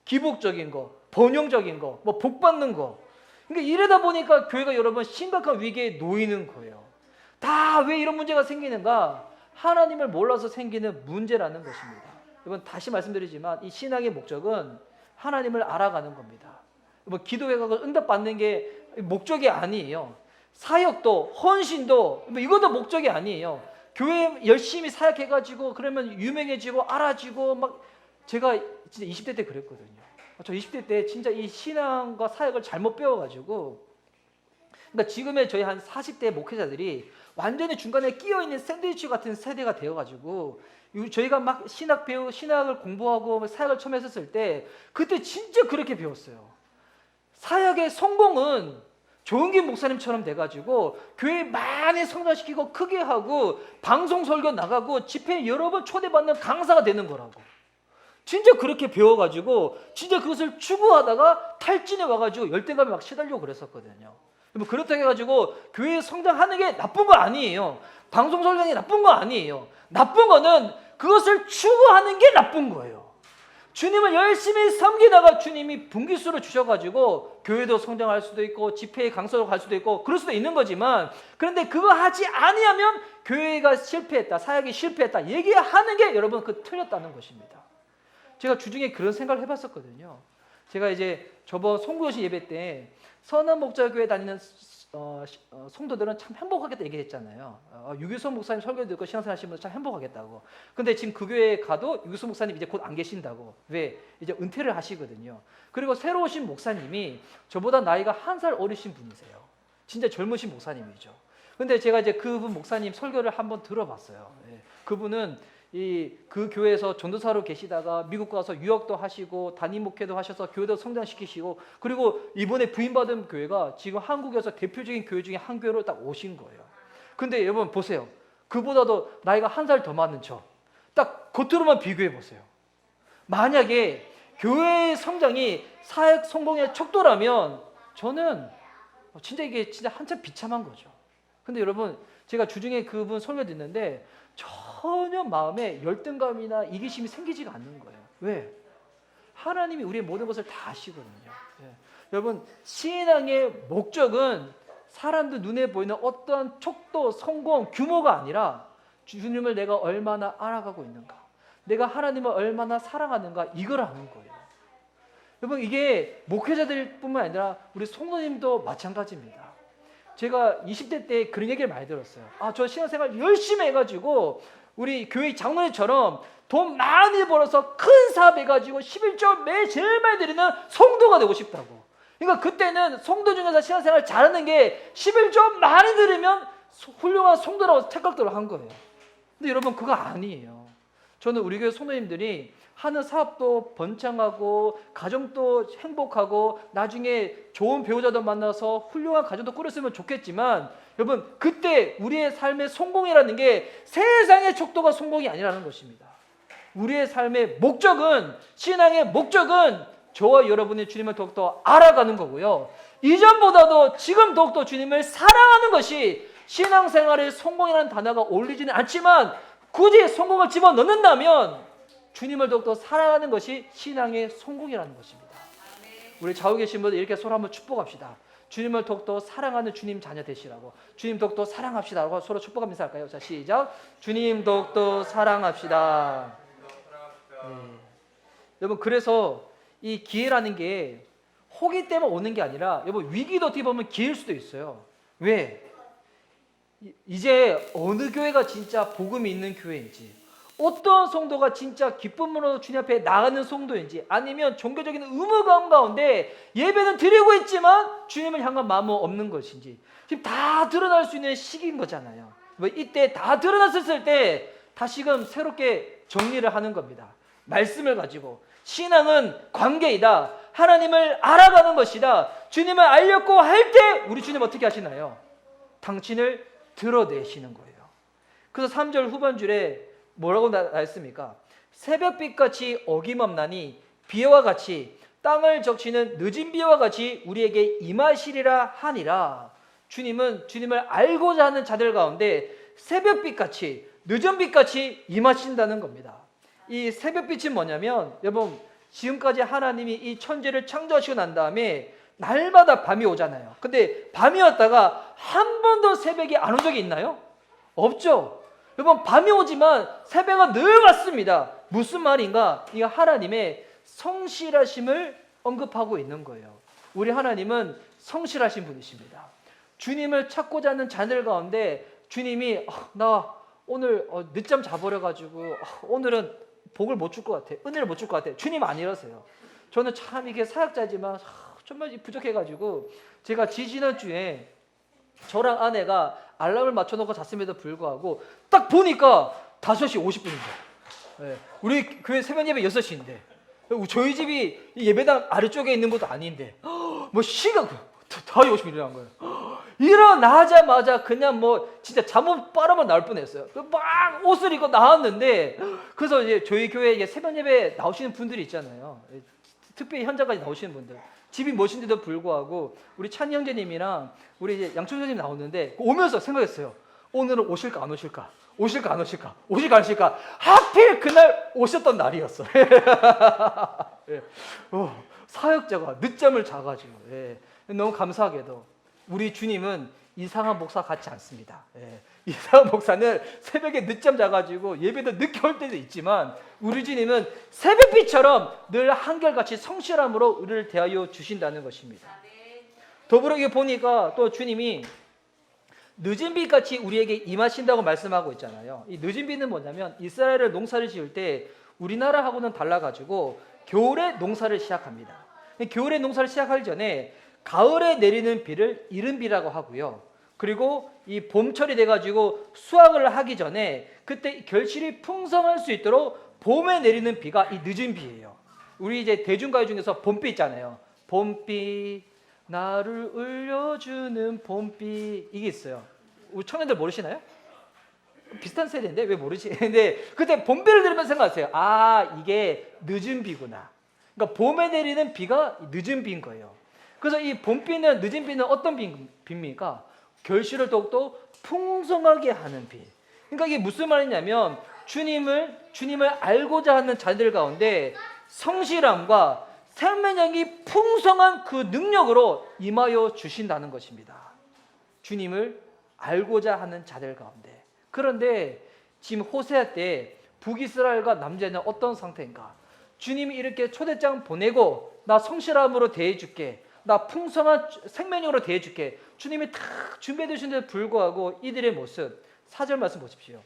기복적인 거, 번영적인 거, 뭐 복 받는 거. 그러니까 이러다 보니까 교회가 여러분 심각한 위기에 놓이는 거예요. 다 왜 이런 문제가 생기는가? 하나님을 몰라서 생기는 문제라는 것입니다. 여러분 다시 말씀드리지만 이 신앙의 목적은 하나님을 알아가는 겁니다. 기도해 가고 응답받는 게 목적이 아니에요. 사역도 헌신도 이것도 목적이 아니에요. 교회 열심히 사역해가지고 그러면 유명해지고 알아지고 막 제가 진짜 20대 때 그랬거든요. 저 20대 때 진짜 이 신앙과 사역을 잘못 배워가지고 그러니까 지금의 저희 한 40대 목회자들이 완전히 중간에 끼어있는 샌드위치 같은 세대가 되어가지고 저희가 막 신학을 공부하고 사역을 처음 했었을 때 그때 진짜 그렇게 배웠어요. 사역의 성공은 조은기 목사님처럼 돼가지고 교회 많이 성장시키고 크게 하고 방송 설교 나가고 집회 여러 번 초대받는 강사가 되는 거라고. 진짜 그렇게 배워가지고 진짜 그것을 추구하다가 탈진해 와가지고 열등감에 막 시달리고 그랬었거든요. 그렇다고 해가지고 교회 성장하는 게 나쁜 거 아니에요. 방송 설교하는 게 나쁜 거 아니에요. 나쁜 거는 그것을 추구하는 게 나쁜 거예요. 주님을 열심히 섬기다가 주님이 분기수를 주셔가지고 교회도 성장할 수도 있고 집회에 강서로 갈 수도 있고 그럴 수도 있는 거지만 그런데 그거 하지 아니하면 교회가 실패했다, 사역이 실패했다 얘기하는 게 여러분 그 틀렸다는 것입니다. 제가 주중에 그런 생각을 해봤었거든요. 제가 이제 저번 송구여신 예배 때 선한목자교회 다니는 성도들은 참 행복하겠다 얘기했잖아요. 유규성 목사님 설교 듣고 신앙생활 하시는 분들 참 행복하겠다고. 근데 지금 그 교회에 가도 유규성 목사님 이제 곧 안 계신다고. 왜? 이제 은퇴를 하시거든요. 그리고 새로 오신 목사님이 저보다 나이가 1살 어리신 분이세요. 진짜 젊으신 목사님이죠. 근데 제가 이제 그분 목사님 설교를 한번 들어봤어요. 그분은 그 교회에서 전도사로 계시다가 미국 가서 유학도 하시고 담임 목회도 하셔서 교회도 성장시키시고, 그리고 이번에 부임받은 교회가 지금 한국에서 대표적인 교회 중에 한 교회로 딱 오신 거예요. 근데 여러분 보세요. 그보다도 나이가 한 살 더 많은 저, 딱 겉으로만 비교해 보세요. 만약에 교회의 성장이 사역 성공의 척도라면 저는 진짜 이게 진짜 한참 비참한 거죠. 근데 여러분, 제가 주중에 그분 설교 듣는데 전혀 마음에 열등감이나 이기심이 생기지가 않는 거예요. 왜? 하나님이 우리의 모든 것을 다 아시거든요. 예. 여러분, 신앙의 목적은 사람들 눈에 보이는 어떤 척도, 성공, 규모가 아니라 주님을 내가 얼마나 알아가고 있는가, 내가 하나님을 얼마나 사랑하는가, 이걸 아는 거예요. 여러분, 이게 목회자들 뿐만 아니라 우리 성도님도 마찬가지입니다. 제가 20대 때 그런 얘기를 많이 들었어요. 저 신앙생활 열심히 해가지고 우리 교회 장로님처럼 돈 많이 벌어서 큰 사업 해가지고 11조 매 제일 많이 드리는 성도가 되고 싶다고. 그러니까 그때는 성도 중에서 신앙생활 잘하는 게 11조 많이 들으면 훌륭한 성도라고 착각들을 한 거예요. 근데 여러분, 그거 아니에요. 저는 우리 교회 성도님들이 하는 사업도 번창하고 가정도 행복하고 나중에 좋은 배우자도 만나서 훌륭한 가정도 꾸렸으면 좋겠지만, 여러분, 그때 우리의 삶의 성공이라는 게 세상의 척도가 성공이 아니라는 것입니다. 우리의 삶의 목적은, 신앙의 목적은 저와 여러분이 주님을 더욱더 알아가는 거고요. 이전보다도 지금 더욱더 주님을 사랑하는 것이, 신앙생활의 성공이라는 단어가 어울리지는 않지만 굳이 성공을 집어넣는다면 주님을 더욱더 사랑하는 것이 신앙의 성공이라는 것입니다. 우리 좌우 계신 분들 이렇게 서로 한번 축복합시다. 주님을 더욱더 사랑하는 주님 자녀 되시라고. 주님 더욱더 사랑합시다 라고 서로 축복하면서 할까요? 자, 시작. 주님 더욱더 사랑합시다. 네. 여러분, 그래서 이 기회라는 게 호기 때문에 오는 게 아니라, 여러분, 위기도 어떻게 보면 기회일 수도 있어요. 왜? 이제 어느 교회가 진짜 복음이 있는 교회인지, 어떤 성도가 진짜 기쁨으로 주님 앞에 나가는 성도인지, 아니면 종교적인 의무감 가운데 예배는 드리고 있지만 주님을 향한 마음은 없는 것인지, 지금 다 드러날 수 있는 시기인 거잖아요. 이때 다 드러났을 때 다시금 새롭게 정리를 하는 겁니다. 말씀을 가지고 신앙은 관계이다, 하나님을 알아가는 것이다, 주님을 알렸고 할 때 우리 주님 어떻게 하시나요? 당신을 드러내시는 거예요. 그래서 3절 후반줄에 뭐라고 나왔습니까? 새벽빛같이 어김없나니 비와 같이 땅을 적시는 늦은 비와 같이 우리에게 임하시리라 하니라. 주님은 주님을 알고자 하는 자들 가운데 새벽빛같이, 늦은 빛같이 임하신다는 겁니다. 이 새벽빛이 뭐냐면, 여러분, 지금까지 하나님이 이 천지를 창조하시고 난 다음에 날마다 밤이 오잖아요. 근데 밤이 왔다가 한 번도 새벽이 안 온 적이 있나요? 없죠. 여러분, 밤이 오지만 새벽은 늘 왔습니다. 무슨 말인가? 이거 하나님의 성실하심을 언급하고 있는 거예요. 우리 하나님은 성실하신 분이십니다. 주님을 찾고자 하는 자들 가운데 주님이 나 오늘 늦잠 자버려가지고 오늘은 복을 못 줄 것 같아, 은혜를 못 줄 것 같아, 주님 아니라세요. 저는 참 이게 사역자지만 정말 부족해가지고, 제가 지지난주에 저랑 아내가 알람을 맞춰놓고 잤음에도 불구하고 딱 보니까 5시 50분인데, 네. 우리 교회 새벽 예배 6시인데 저희 집이 예배당 아래쪽에 있는 것도 아닌데 뭐 시간 5시 일어난 거예요. 일어나자마자 그냥 진짜 잠옷 빨아만 나올 뻔했어요. 막 옷을 입고 나왔는데, 그래서 이제 저희 교회 새벽 예배 나오시는 분들이 있잖아요. 특별히 현장까지 나오시는 분들, 집이 멋인데도 불구하고 우리 찬이 형제님이랑 우리 이제 양춘 선생님 나오는데 오면서 생각했어요. 오늘은 오실까 안 오실까? 오실까 안 오실까? 오실까 안 오실까? 하필 그날 오셨던 날이었어. 예. 사역자가 늦잠을 자가지고, 예. 너무 감사하게도 우리 주님은 이상한 목사 같지 않습니다. 예. 이상한 목사는 새벽에 늦잠 자가지고 예배도 늦게 올 때도 있지만, 우리 주님은 새벽빛처럼 늘 한결같이 성실함으로 우리를 대하여 주신다는 것입니다. 더불어 이게 보니까 또 주님이 늦은 빛같이 우리에게 임하신다고 말씀하고 있잖아요. 이 늦은 빛은 뭐냐면, 이스라엘을 농사를 지을 때 우리나라하고는 달라가지고 겨울에 농사를 시작합니다. 겨울에 농사를 시작하기 전에 가을에 내리는 비를 이른 비라고 하고요, 그리고 이 봄철이 돼가지고 수확을 하기 전에 그때 결실이 풍성할 수 있도록 봄에 내리는 비가 이 늦은 비예요. 우리 이제 대중가요 중에서 봄비 있잖아요. 봄비 나를 울려주는 봄비 이게 있어요. 우리 청년들 모르시나요? 비슷한 세대인데 왜 모르지? 근데 그때 봄비를 들으면 생각하세요. 아, 이게 늦은 비구나. 그러니까 봄에 내리는 비가 늦은 비인 거예요. 그래서 이 봄비는 늦은 비는 어떤 비입니까? 결실을 더욱더 풍성하게 하는 비. 그러니까 이게 무슨 말이냐면 주님을 알고자 하는 자들 가운데 성실함과 생명력이 풍성한 그 능력으로 임하여 주신다는 것입니다. 주님을 알고자 하는 자들 가운데. 그런데 지금 호세아 때 북이스라엘과 남자는 어떤 상태인가? 주님이 이렇게 초대장 보내고 나 성실함으로 대해줄게. 나 풍성한 생명력으로 대해줄게. 주님이 다 준비해 주신데도 불구하고 이들의 모습 4절 말씀 보십시오.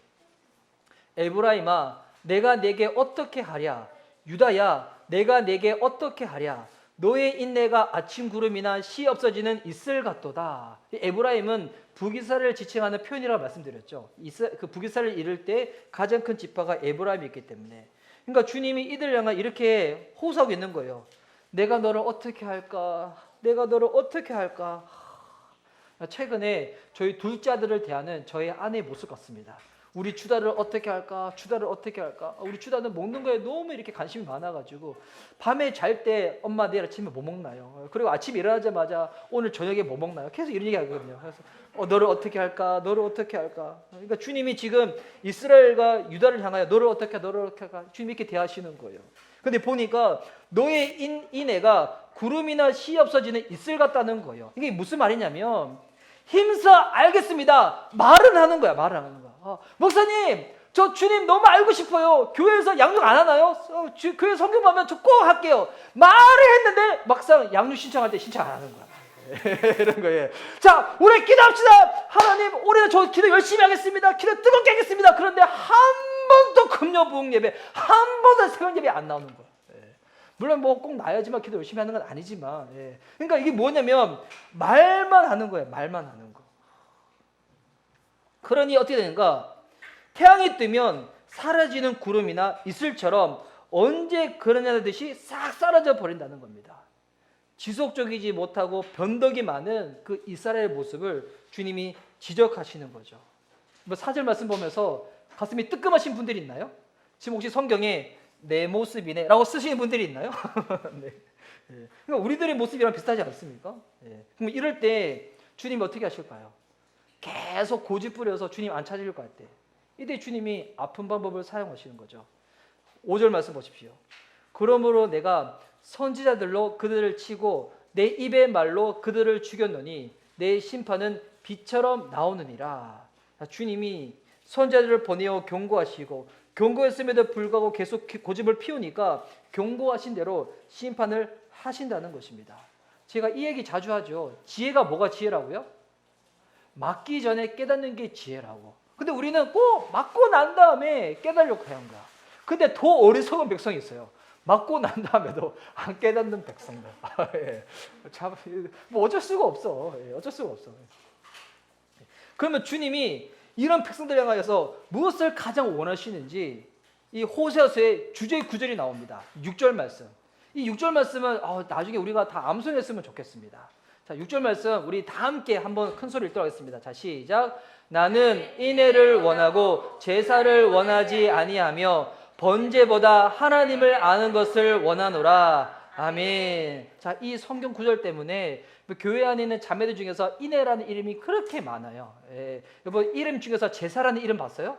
에브라임아 내가 내게 어떻게 하랴? 유다야 내가 내게 어떻게 하랴? 너의 인내가 아침 구름이나 시 없어지는 이슬 같도다. 에브라임은 북이스라엘을 지칭하는 표현이라고 말씀드렸죠. 그 북이스라엘을 이룰 때 가장 큰 지파가 에브라임이었기 때문에. 그러니까 주님이 이들 향해 이렇게 호소하고 있는 거예요. 내가 너를 어떻게 할까? 내가 너를 어떻게 할까? 최근에 저희 둘째 아들을 대하는 저의 아내의 모습 같습니다. 우리 주다를 어떻게 할까? 주다를 어떻게 할까? 우리 주다는 먹는 거에 너무 이렇게 관심이 많아가지고 밤에 잘 때 엄마 내일 아침에 뭐 먹나요? 그리고 아침에 일어나자마자 오늘 저녁에 뭐 먹나요? 계속 이런 얘기 하거든요. 그래서 너를 어떻게 할까? 너를 어떻게 할까? 그러니까 주님이 지금 이스라엘과 유다를 향하여 너를 어떻게 할까? 주님이 이렇게 대하시는 거예요. 근데 보니까 너의 인애가 구름이나 시 없어지는 이슬 같다는 거예요. 이게 무슨 말이냐면 힘써 알겠습니다. 말은 하는 거야. 말을 하는 거야. 목사님, 저 주님 너무 알고 싶어요. 교회에서 양육 안 하나요? 교회 성경 보면 저 꼭 할게요. 말을 했는데 막상 양육 신청할 때 신청 안 하는 거야. 이런 거예요. 자, 우리 기도합시다. 하나님, 올해 저 기도 열심히 하겠습니다. 기도 뜨겁게 하겠습니다. 그런데 한 번도 금요 부흥 예배, 한 번도 새벽 예배 안 나오는 거야. 물론 뭐 꼭 나야지만 기도 열심히 하는 건 아니지만, 그러니까 이게 뭐냐면 말만 하는 거예요. 말만 하는 거. 그러니 어떻게 되는가? 태양이 뜨면 사라지는 구름이나 이슬처럼 언제 그러냐는 듯이 싹 사라져 버린다는 겁니다. 지속적이지 못하고 변덕이 많은 그 이스라엘의 모습을 주님이 지적하시는 거죠. 뭐 4절 말씀 보면서 가슴이 뜨끔하신 분들이 있나요? 지금 혹시 성경에 내 모습이네 라고 쓰시는 분들이 있나요? 네. 그러니까 우리들의 모습이랑 비슷하지 않습니까? 그럼 이럴 때 주님이 어떻게 하실까요? 계속 고집 부려서 주님 안 찾으실 것 같아. 이때 주님이 아픈 방법을 사용하시는 거죠. 5절 말씀 보십시오. 그러므로 내가 선지자들로 그들을 치고 내 입의 말로 그들을 죽였노니 내 심판은 비처럼 나오느니라. 주님이 선지자들을 보내어 경고하시고 경고했음에도 불구하고 계속 고집을 피우니까 경고하신 대로 심판을 하신다는 것입니다. 제가 이 얘기 자주 하죠. 지혜가 뭐가 지혜라고요? 맞기 전에 깨닫는 게 지혜라고. 근데 우리는 꼭 맞고 난 다음에 깨달으려고 하는 거야. 근데 더 어리석은 백성이 있어요. 맞고 난 다음에도 안 깨닫는 백성들. 뭐 어쩔 수가 없어. 어쩔 수가 없어. 그러면 주님이 이런 백성들 향하여서 무엇을 가장 원하시는지 이 호세아서의 주제의 9절이 나옵니다. 6절 말씀. 이 6절 말씀은 나중에 우리가 다 암송했으면 좋겠습니다. 자, 6절 말씀 우리 다 함께 한번 큰 소리 읽도록 하겠습니다. 자, 시작. 나는 인애를 원하고 제사를 원하지 아니하며 번제보다 하나님을 아는 것을 원하노라. 아멘. 자, 이 성경 구절 때문에 교회 안에 있는 자매들 중에서 인애라는 이름이 그렇게 많아요. 여러분 이름 중에서 제사라는 이름 봤어요?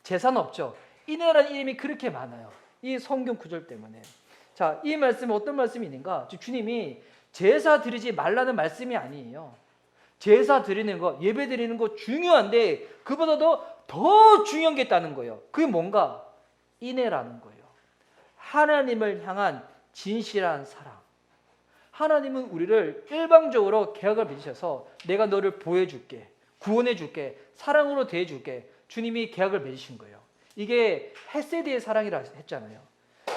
제사는 없죠. 인애라는 이름이 그렇게 많아요. 이 성경 구절 때문에. 자, 이 말씀은 어떤 말씀이 있는가? 주님이 제사 드리지 말라는 말씀이 아니에요. 제사 드리는 거, 예배 드리는 거 중요한데 그보다도 더 중요한 게 있다는 거예요. 그게 뭔가? 인애라는 거예요. 하나님을 향한 진실한 사랑. 하나님은 우리를 일방적으로 계약을 맺으셔서 내가 너를 보호해줄게, 구원해줄게, 사랑으로 대해줄게. 주님이 계약을 맺으신 거예요. 이게 헤세드의 사랑이라 했잖아요.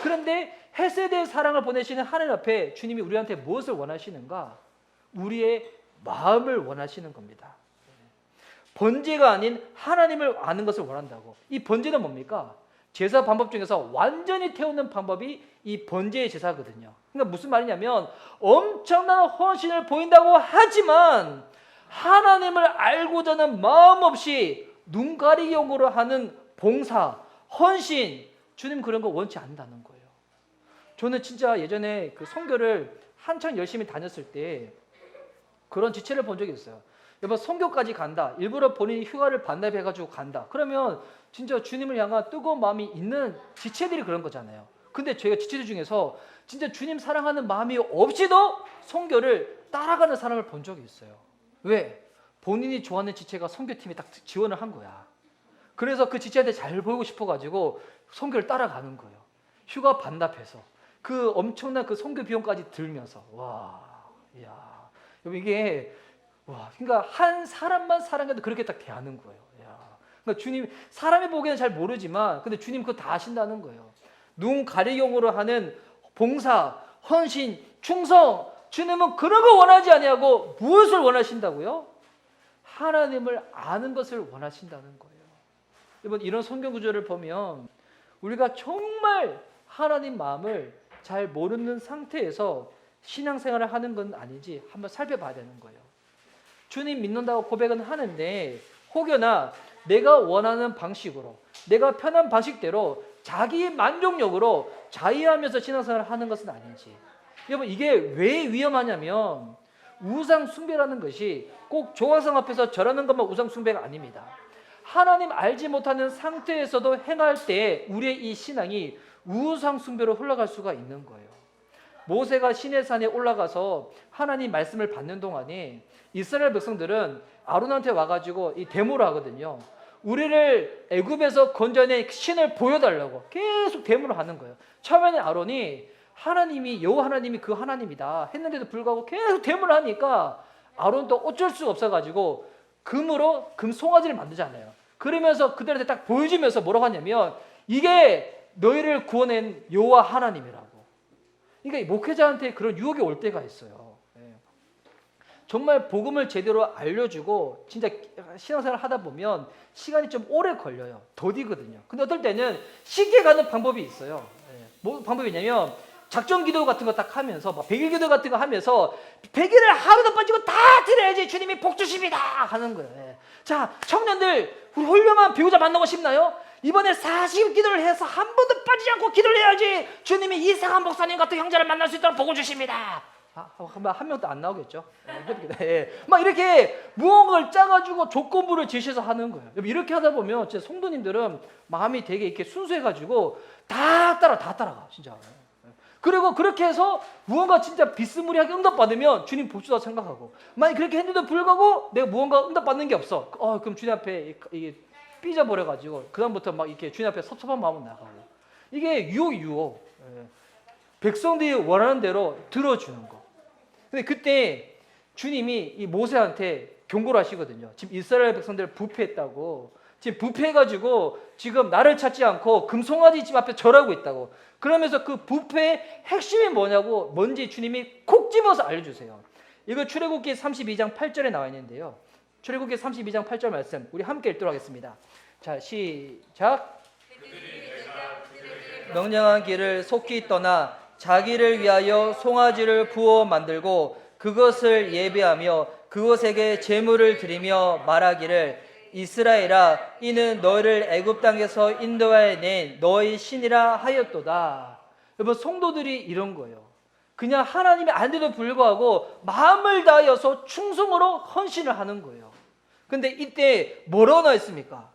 그런데 헤세드의 사랑을 보내시는 하나님 앞에 주님이 우리한테 무엇을 원하시는가? 우리의 마음을 원하시는 겁니다. 번제가 아닌 하나님을 아는 것을 원한다고. 이 번제는 뭡니까? 제사 방법 중에서 완전히 태우는 방법이 이 번제의 제사거든요. 그러니까 무슨 말이냐면 엄청난 헌신을 보인다고 하지만 하나님을 알고자 하는 마음 없이 눈가리용으로 하는 봉사, 헌신, 주님 그런 거 원치 않는다는 거예요. 저는 진짜 예전에 그 선교를 한창 열심히 다녔을 때 그런 지체를 본 적이 있어요. 여보 선교까지 간다. 일부러 본인이 휴가를 반납해가지고 간다. 그러면 진짜 주님을 향한 뜨거운 마음이 있는 지체들이 그런 거잖아요. 근데 저희가 지체들 중에서 진짜 주님 사랑하는 마음이 없이도 선교를 따라가는 사람을 본 적이 있어요. 왜? 본인이 좋아하는 지체가 선교팀에 딱 지원을 한 거야. 그래서 그 지체한테 잘 보이고 싶어가지고 선교를 따라가는 거예요. 휴가 반납해서 그 엄청난 그 선교 비용까지 들면서 와, 야, 이게 와, 그러니까 한 사람만 사랑해도 그렇게 딱 대하는 거예요. 야, 그러니까 주님 사람이 보기에는 잘 모르지만, 근데 주님 그거 다 아신다는 거예요. 눈 가리용으로 하는 봉사, 헌신, 충성. 주님은 그런 거 원하지 아니하고 무엇을 원하신다고요? 하나님을 아는 것을 원하신다는 거예요. 여러분 이런 성경 구절을 보면 우리가 정말 하나님 마음을 잘 모르는 상태에서 신앙생활을 하는 건 아닌지 한번 살펴봐야 되는 거예요. 주님 믿는다고 고백은 하는데 혹여나 내가 원하는 방식으로, 내가 편한 방식대로 자기 만족력으로 자유하면서 신앙생활을 하는 것은 아닌지. 여러분 이게 왜 위험하냐면 우상 숭배라는 것이 꼭 조각상 앞에서 절하는 것만 우상 숭배가 아닙니다. 하나님 알지 못하는 상태에서도 행할 때 우리의 이 신앙이 우상 숭배로 흘러갈 수가 있는 거예요. 모세가 시내산에 올라가서 하나님 말씀을 받는 동안에 이스라엘 백성들은 아론한테 와가지고 이 데모를 하거든요. 우리를 애굽에서 건져낸 신을 보여달라고 계속 데모를 하는 거예요. 처음에는 아론이 하나님이 여호와 하나님이 그 하나님이다 했는데도 불구하고 계속 데모를 하니까 아론도 어쩔 수가 없어가지고 금으로 금 송아지를 만들잖아요. 그러면서 그들한테 딱 보여주면서 뭐라고 하냐면 이게 너희를 구원한 여호와 하나님이라고. 그러니까 목회자한테 그런 유혹이 올 때가 있어요. 정말 복음을 제대로 알려주고 진짜 신앙생활을 하다 보면 시간이 좀 오래 걸려요. 더디거든요. 근데 어떨 때는 쉽게 가는 방법이 있어요. 뭐 방법이냐면 작전 기도 같은 거 딱 하면서 막 100일 기도 같은 거 하면서 100일을 하루도 빠지고 다 드려야지 주님이 복 주십니다 하는 거예요. 자, 청년들 우리 훌륭한 배우자 만나고 싶나요? 이번에 40 기도를 해서 한 번도 빠지지 않고 기도를 해야지 주님이 이상한 목사님 같은 형제를 만날 수 있도록 복을 주십니다. 한 명도 안 나오겠죠. 막 이렇게 무언가를 짜가지고 조건부를 제시해서 하는 거예요. 이렇게 하다 보면 제 성도님들은 마음이 되게 이렇게 순수해가지고 다 따라가 진짜. 그리고 그렇게 해서 무언가 진짜 비스무리하게 응답받으면 주님 복주다 생각하고, 만약 그렇게 했는데도 불구하고 내가 무언가 응답받는 게 없어. 그럼 주님 앞에 이게 삐져버려가지고 그다음부터 막 이렇게 주님 앞에 섭섭한 마음은 나가고. 이게 유혹. 백성들이 원하는 대로 들어주는 거. 근데 그때 주님이 이 모세한테 경고를 하시거든요. 지금 이스라엘 백성들 부패했다고. 지금 부패해가지고 지금 나를 찾지 않고 금송아지 집 앞에 절하고 있다고. 그러면서 그 부패의 핵심이 뭐냐고 뭔지 주님이 콕 집어서 알려주세요. 이거 출애굽기 32장 8절에 나와 있는데요. 출애굽기 32장 8절 말씀 우리 함께 읽도록 하겠습니다. 자, 시작. 명령한 길을 속히 떠나 자기를 위하여 송아지를 부어 만들고 그것을 예배하며 그것에게 제물을 드리며 말하기를 이스라엘아 이는 너희를 애굽 땅에서 인도하여 낸 너희 신이라 하였도다. 여러분 성도들이 이런 거예요. 그냥 하나님이 아닌데도 불구하고 마음을 다하여서 충성으로 헌신을 하는 거예요. 근데 이때 뭐라고 나와 있습니까?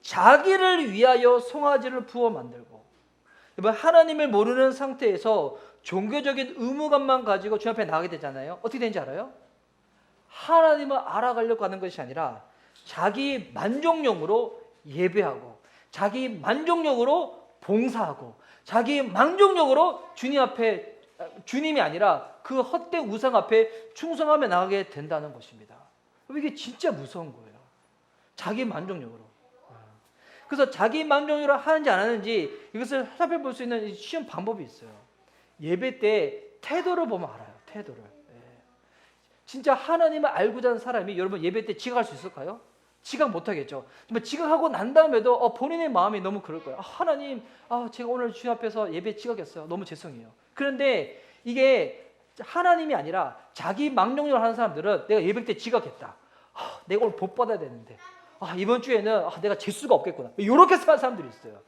자기를 위하여 송아지를 부어 만들고. 여러분 하나님을 모르는 상태에서 종교적인 의무감만 가지고 주님 앞에 나가게 되잖아요. 어떻게 되는지 알아요? 하나님을 알아가려고 하는 것이 아니라 자기 만족용으로 예배하고 자기 만족용으로 봉사하고 자기 만족용으로 주님 앞에 주님이 아니라 그 헛된 우상 앞에 충성하며 나가게 된다는 것입니다. 이게 진짜 무서운 거예요. 자기 만족용으로. 그래서 자기 만족용으로 하는지 안 하는지 이것을 살펴볼 수 있는 쉬운 방법이 있어요. 예배 때 태도를 보면 알아요. 태도를. 진짜 하나님을 알고자 하는 사람이 여러분 예배 때 지각할 수 있을까요? 지각 못하겠죠. 지각하고 난 다음에도 본인의 마음이 너무 그럴 거예요. 하나님, 제가 오늘 주님 앞에서 예배 지각했어요. 너무 죄송해요. 그런데 이게 하나님이 아니라 자기 망령을 하는 사람들은 내가 예배 때 지각했다. 내가 오늘 복 받아야 되는데 이번 주에는 내가 재수가 없겠구나. 이렇게 생각하는 사람들이 있어요.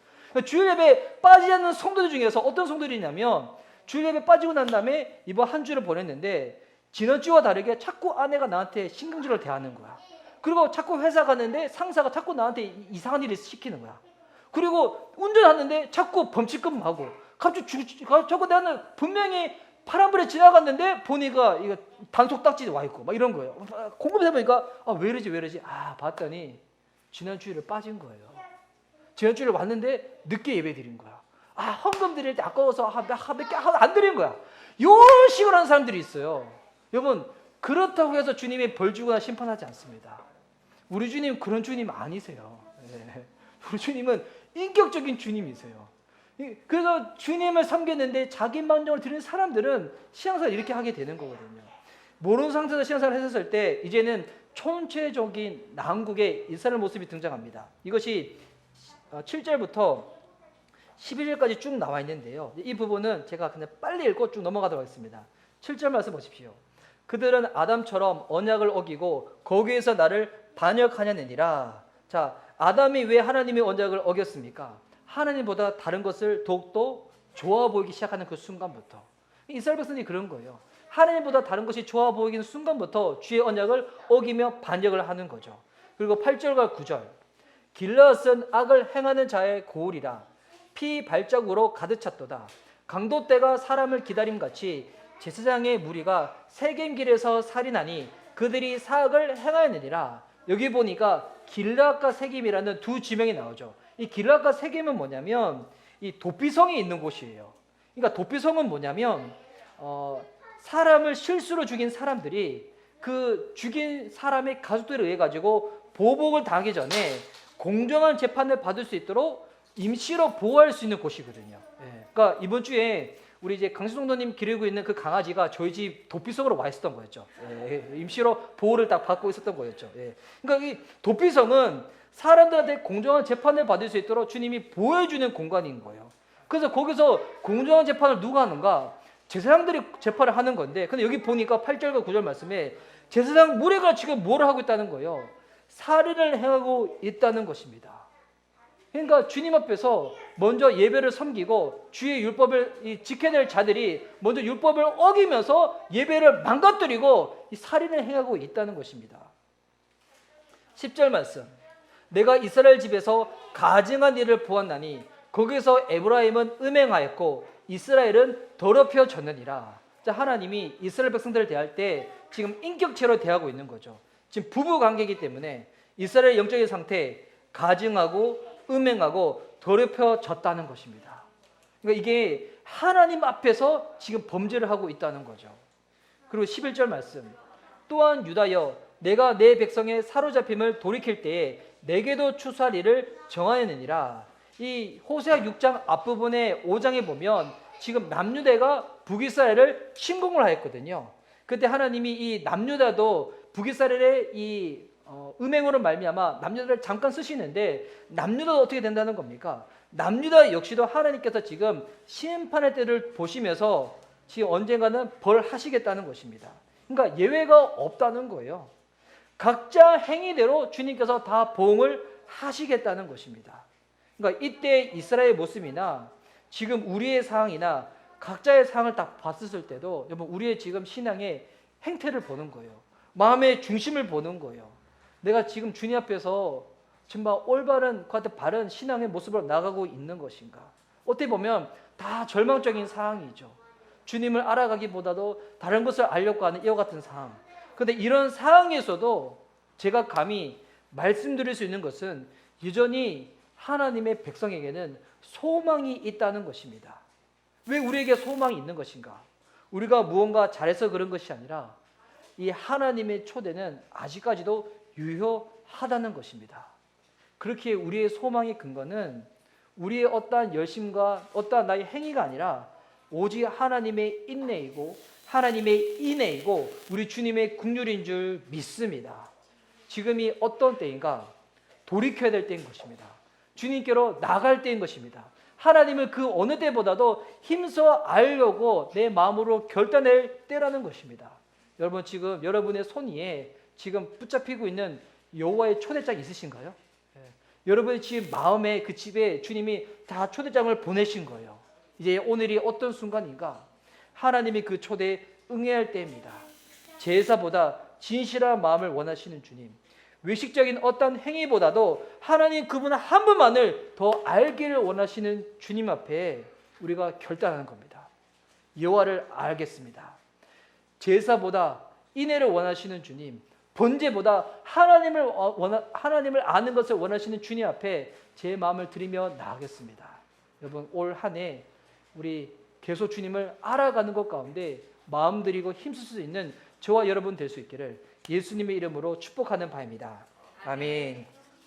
주일 예배 빠지지 않는 성도들 중에서 어떤 성도들이냐면 주일 예배 빠지고 난 다음에 이번 한 주를 보냈는데 지난 주와 다르게 자꾸 아내가 나한테 신경질을 대하는 거야. 그리고 자꾸 회사 갔는데 상사가 자꾸 나한테 이상한 일을 시키는 거야. 그리고 운전하는데 자꾸 범칙금하고 갑자기 자꾸 나는 분명히 파란불에 지나갔는데 보니까 이거 단속 딱지 와 있고 막 이런 거예요. 공부해 보니까 왜 이러지? 봤더니 지난 주일에 빠진 거예요. 지난 주일에 왔는데 늦게 예배 드린 거야. 헌금 드릴 때 아까워서 몇 개 안 드린 거야. 이런 식으로 하는 사람들이 있어요. 여러분, 그렇다고 해서 주님이 벌 주거나 심판하지 않습니다. 우리 주님 그런 주님 아니세요. 네. 우리 주님은 인격적인 주님이세요. 그래서 주님을 섬겼는데 자기 만족을 드리는 사람들은 신앙생활 이렇게 하게 되는 거거든요. 모르는 상태에서 신앙생활을 했었을 때 이제는 총체적인 난국의 이스라엘 모습이 등장합니다. 이것이 7절부터 11절까지 쭉 나와 있는데요. 이 부분은 제가 그냥 빨리 읽고 쭉 넘어가도록 하겠습니다. 7절 말씀 보십시오. 그들은 아담처럼 언약을 어기고 거기에서 나를 반역하냐느니라. 자, 아담이 왜 하나님의 언약을 어겼습니까? 하나님보다 다른 것을 더욱더 좋아 보이기 시작하는 그 순간부터. 이스라엘 백성들이 그런 거예요. 하나님보다 다른 것이 좋아 보이는 순간부터 주의 언약을 어기며 반역을 하는 거죠. 그리고 8절과 9절. 길라앗은 악을 행하는 자의 고울이라 피 발자국으로 가득 찼도다. 강도떼가 사람을 기다림같이 제사장의 무리가 세겜길에서 살인하니 그들이 사악을 행하였느니라. 여기 보니까 길라앗과 세겜이라는 두 지명이 나오죠. 이 길라앗과 세겜은 뭐냐면 이 도피성이 있는 곳이에요. 그러니까 도피성은 뭐냐면 사람을 실수로 죽인 사람들이 그 죽인 사람의 가족들에 의해 가지고 보복을 당하기 전에 공정한 재판을 받을 수 있도록 임시로 보호할 수 있는 곳이거든요. 그러니까 이번 주에 우리 이제 강수성도님 기르고 있는 그 강아지가 저희 집 도피성으로 와 있었던 거였죠. 임시로 보호를 딱 받고 있었던 거였죠. 그러니까 이 도피성은 사람들한테 공정한 재판을 받을 수 있도록 주님이 보호해주는 공간인 거예요. 그래서 거기서 공정한 재판을 누가 하는가? 제사장들이 재판을 하는 건데, 근데 여기 보니까 8절과 9절 말씀에 제사장 무리가 지금 뭘 하고 있다는 거예요? 살인을 행하고 있다는 것입니다. 그러니까 주님 앞에서 먼저 예배를 섬기고 주의 율법을 지켜낼 자들이 먼저 율법을 어기면서 예배를 망가뜨리고 이 살인을 행하고 있다는 것입니다. 10절 말씀. 내가 이스라엘 집에서 가증한 일을 보았나니 거기서 에브라임은 음행하였고 이스라엘은 더럽혀졌느니라. 자, 하나님이 이스라엘 백성들을 대할 때 지금 인격체로 대하고 있는 거죠. 지금 부부 관계이기 때문에 이스라엘 영적인 상태 가증하고 음행하고 더럽혀졌다는 것입니다. 그러니까 이게 하나님 앞에서 지금 범죄를 하고 있다는 거죠. 그리고 11절 말씀. 또한 유다여 내가 내 백성의 사로잡힘을 돌이킬 때에 내게도 추수할 일을 정하였느니라. 이 호세아 6장 앞부분에 5장에 보면 지금 남유다가 북이스라엘을 침공을 하였거든요. 그때 하나님이 이 남유다도 북이스라엘의 이 음행으로 말미암아 남유다를 잠깐 쓰시는데 남유다도 어떻게 된다는 겁니까? 남유다 역시도 하나님께서 지금 심판의 때를 보시면서 지금 언젠가는 벌하시겠다는 것입니다. 그러니까 예외가 없다는 거예요. 각자 행위대로 주님께서 다 보응을 하시겠다는 것입니다. 그러니까 이때 이스라엘의 모습이나 지금 우리의 상황이나 각자의 상황을 딱 봤을 때도 여러분 우리의 지금 신앙의 행태를 보는 거예요. 마음의 중심을 보는 거예요. 내가 지금 주님 앞에서 정말 올바른 바른 신앙의 모습으로 나가고 있는 것인가? 어떻게 보면 다 절망적인 상황이죠. 주님을 알아가기보다도 다른 것을 알려고 하는 이와 같은 상황. 그런데 이런 상황에서도 제가 감히 말씀드릴 수 있는 것은 여전히 하나님의 백성에게는 소망이 있다는 것입니다. 왜 우리에게 소망이 있는 것인가? 우리가 무언가 잘해서 그런 것이 아니라 이 하나님의 초대는 아직까지도 유효하다는 것입니다. 그렇게 우리의 소망의 근거는 우리의 어떠한 열심과 어떠한 나의 행위가 아니라 오직 하나님의 인내이고 하나님의 인애이고 우리 주님의 긍휼인 줄 믿습니다. 지금이 어떤 때인가? 돌이켜야 될 때인 것입니다. 주님께로 나갈 때인 것입니다. 하나님을 그 어느 때보다도 힘써 알려고 내 마음으로 결단할 때라는 것입니다. 여러분, 지금 여러분의 손 위에 지금 붙잡히고 있는 여호와의 초대장 있으신가요? 여러분의 지금 마음에 그 집에 주님이 다 초대장을 보내신 거예요. 이제 오늘이 어떤 순간인가? 하나님이 그 초대에 응해야 할 때입니다. 제사보다 진실한 마음을 원하시는 주님, 외식적인 어떤 행위보다도 하나님 그분 한 분만을 더 알기를 원하시는 주님 앞에 우리가 결단하는 겁니다. 여호와를 알겠습니다. 제사보다 인애를 원하시는 주님, 번제보다 하나님을 아는 것을 원하시는 주님 앞에 제 마음을 드리며 나아가겠습니다. 여러분, 올 한 해 우리 계속 주님을 알아가는 것 가운데 마음 드리고 힘쓸 수 있는 저와 여러분 될 수 있기를 예수님의 이름으로 축복하는 바입니다. 아멘.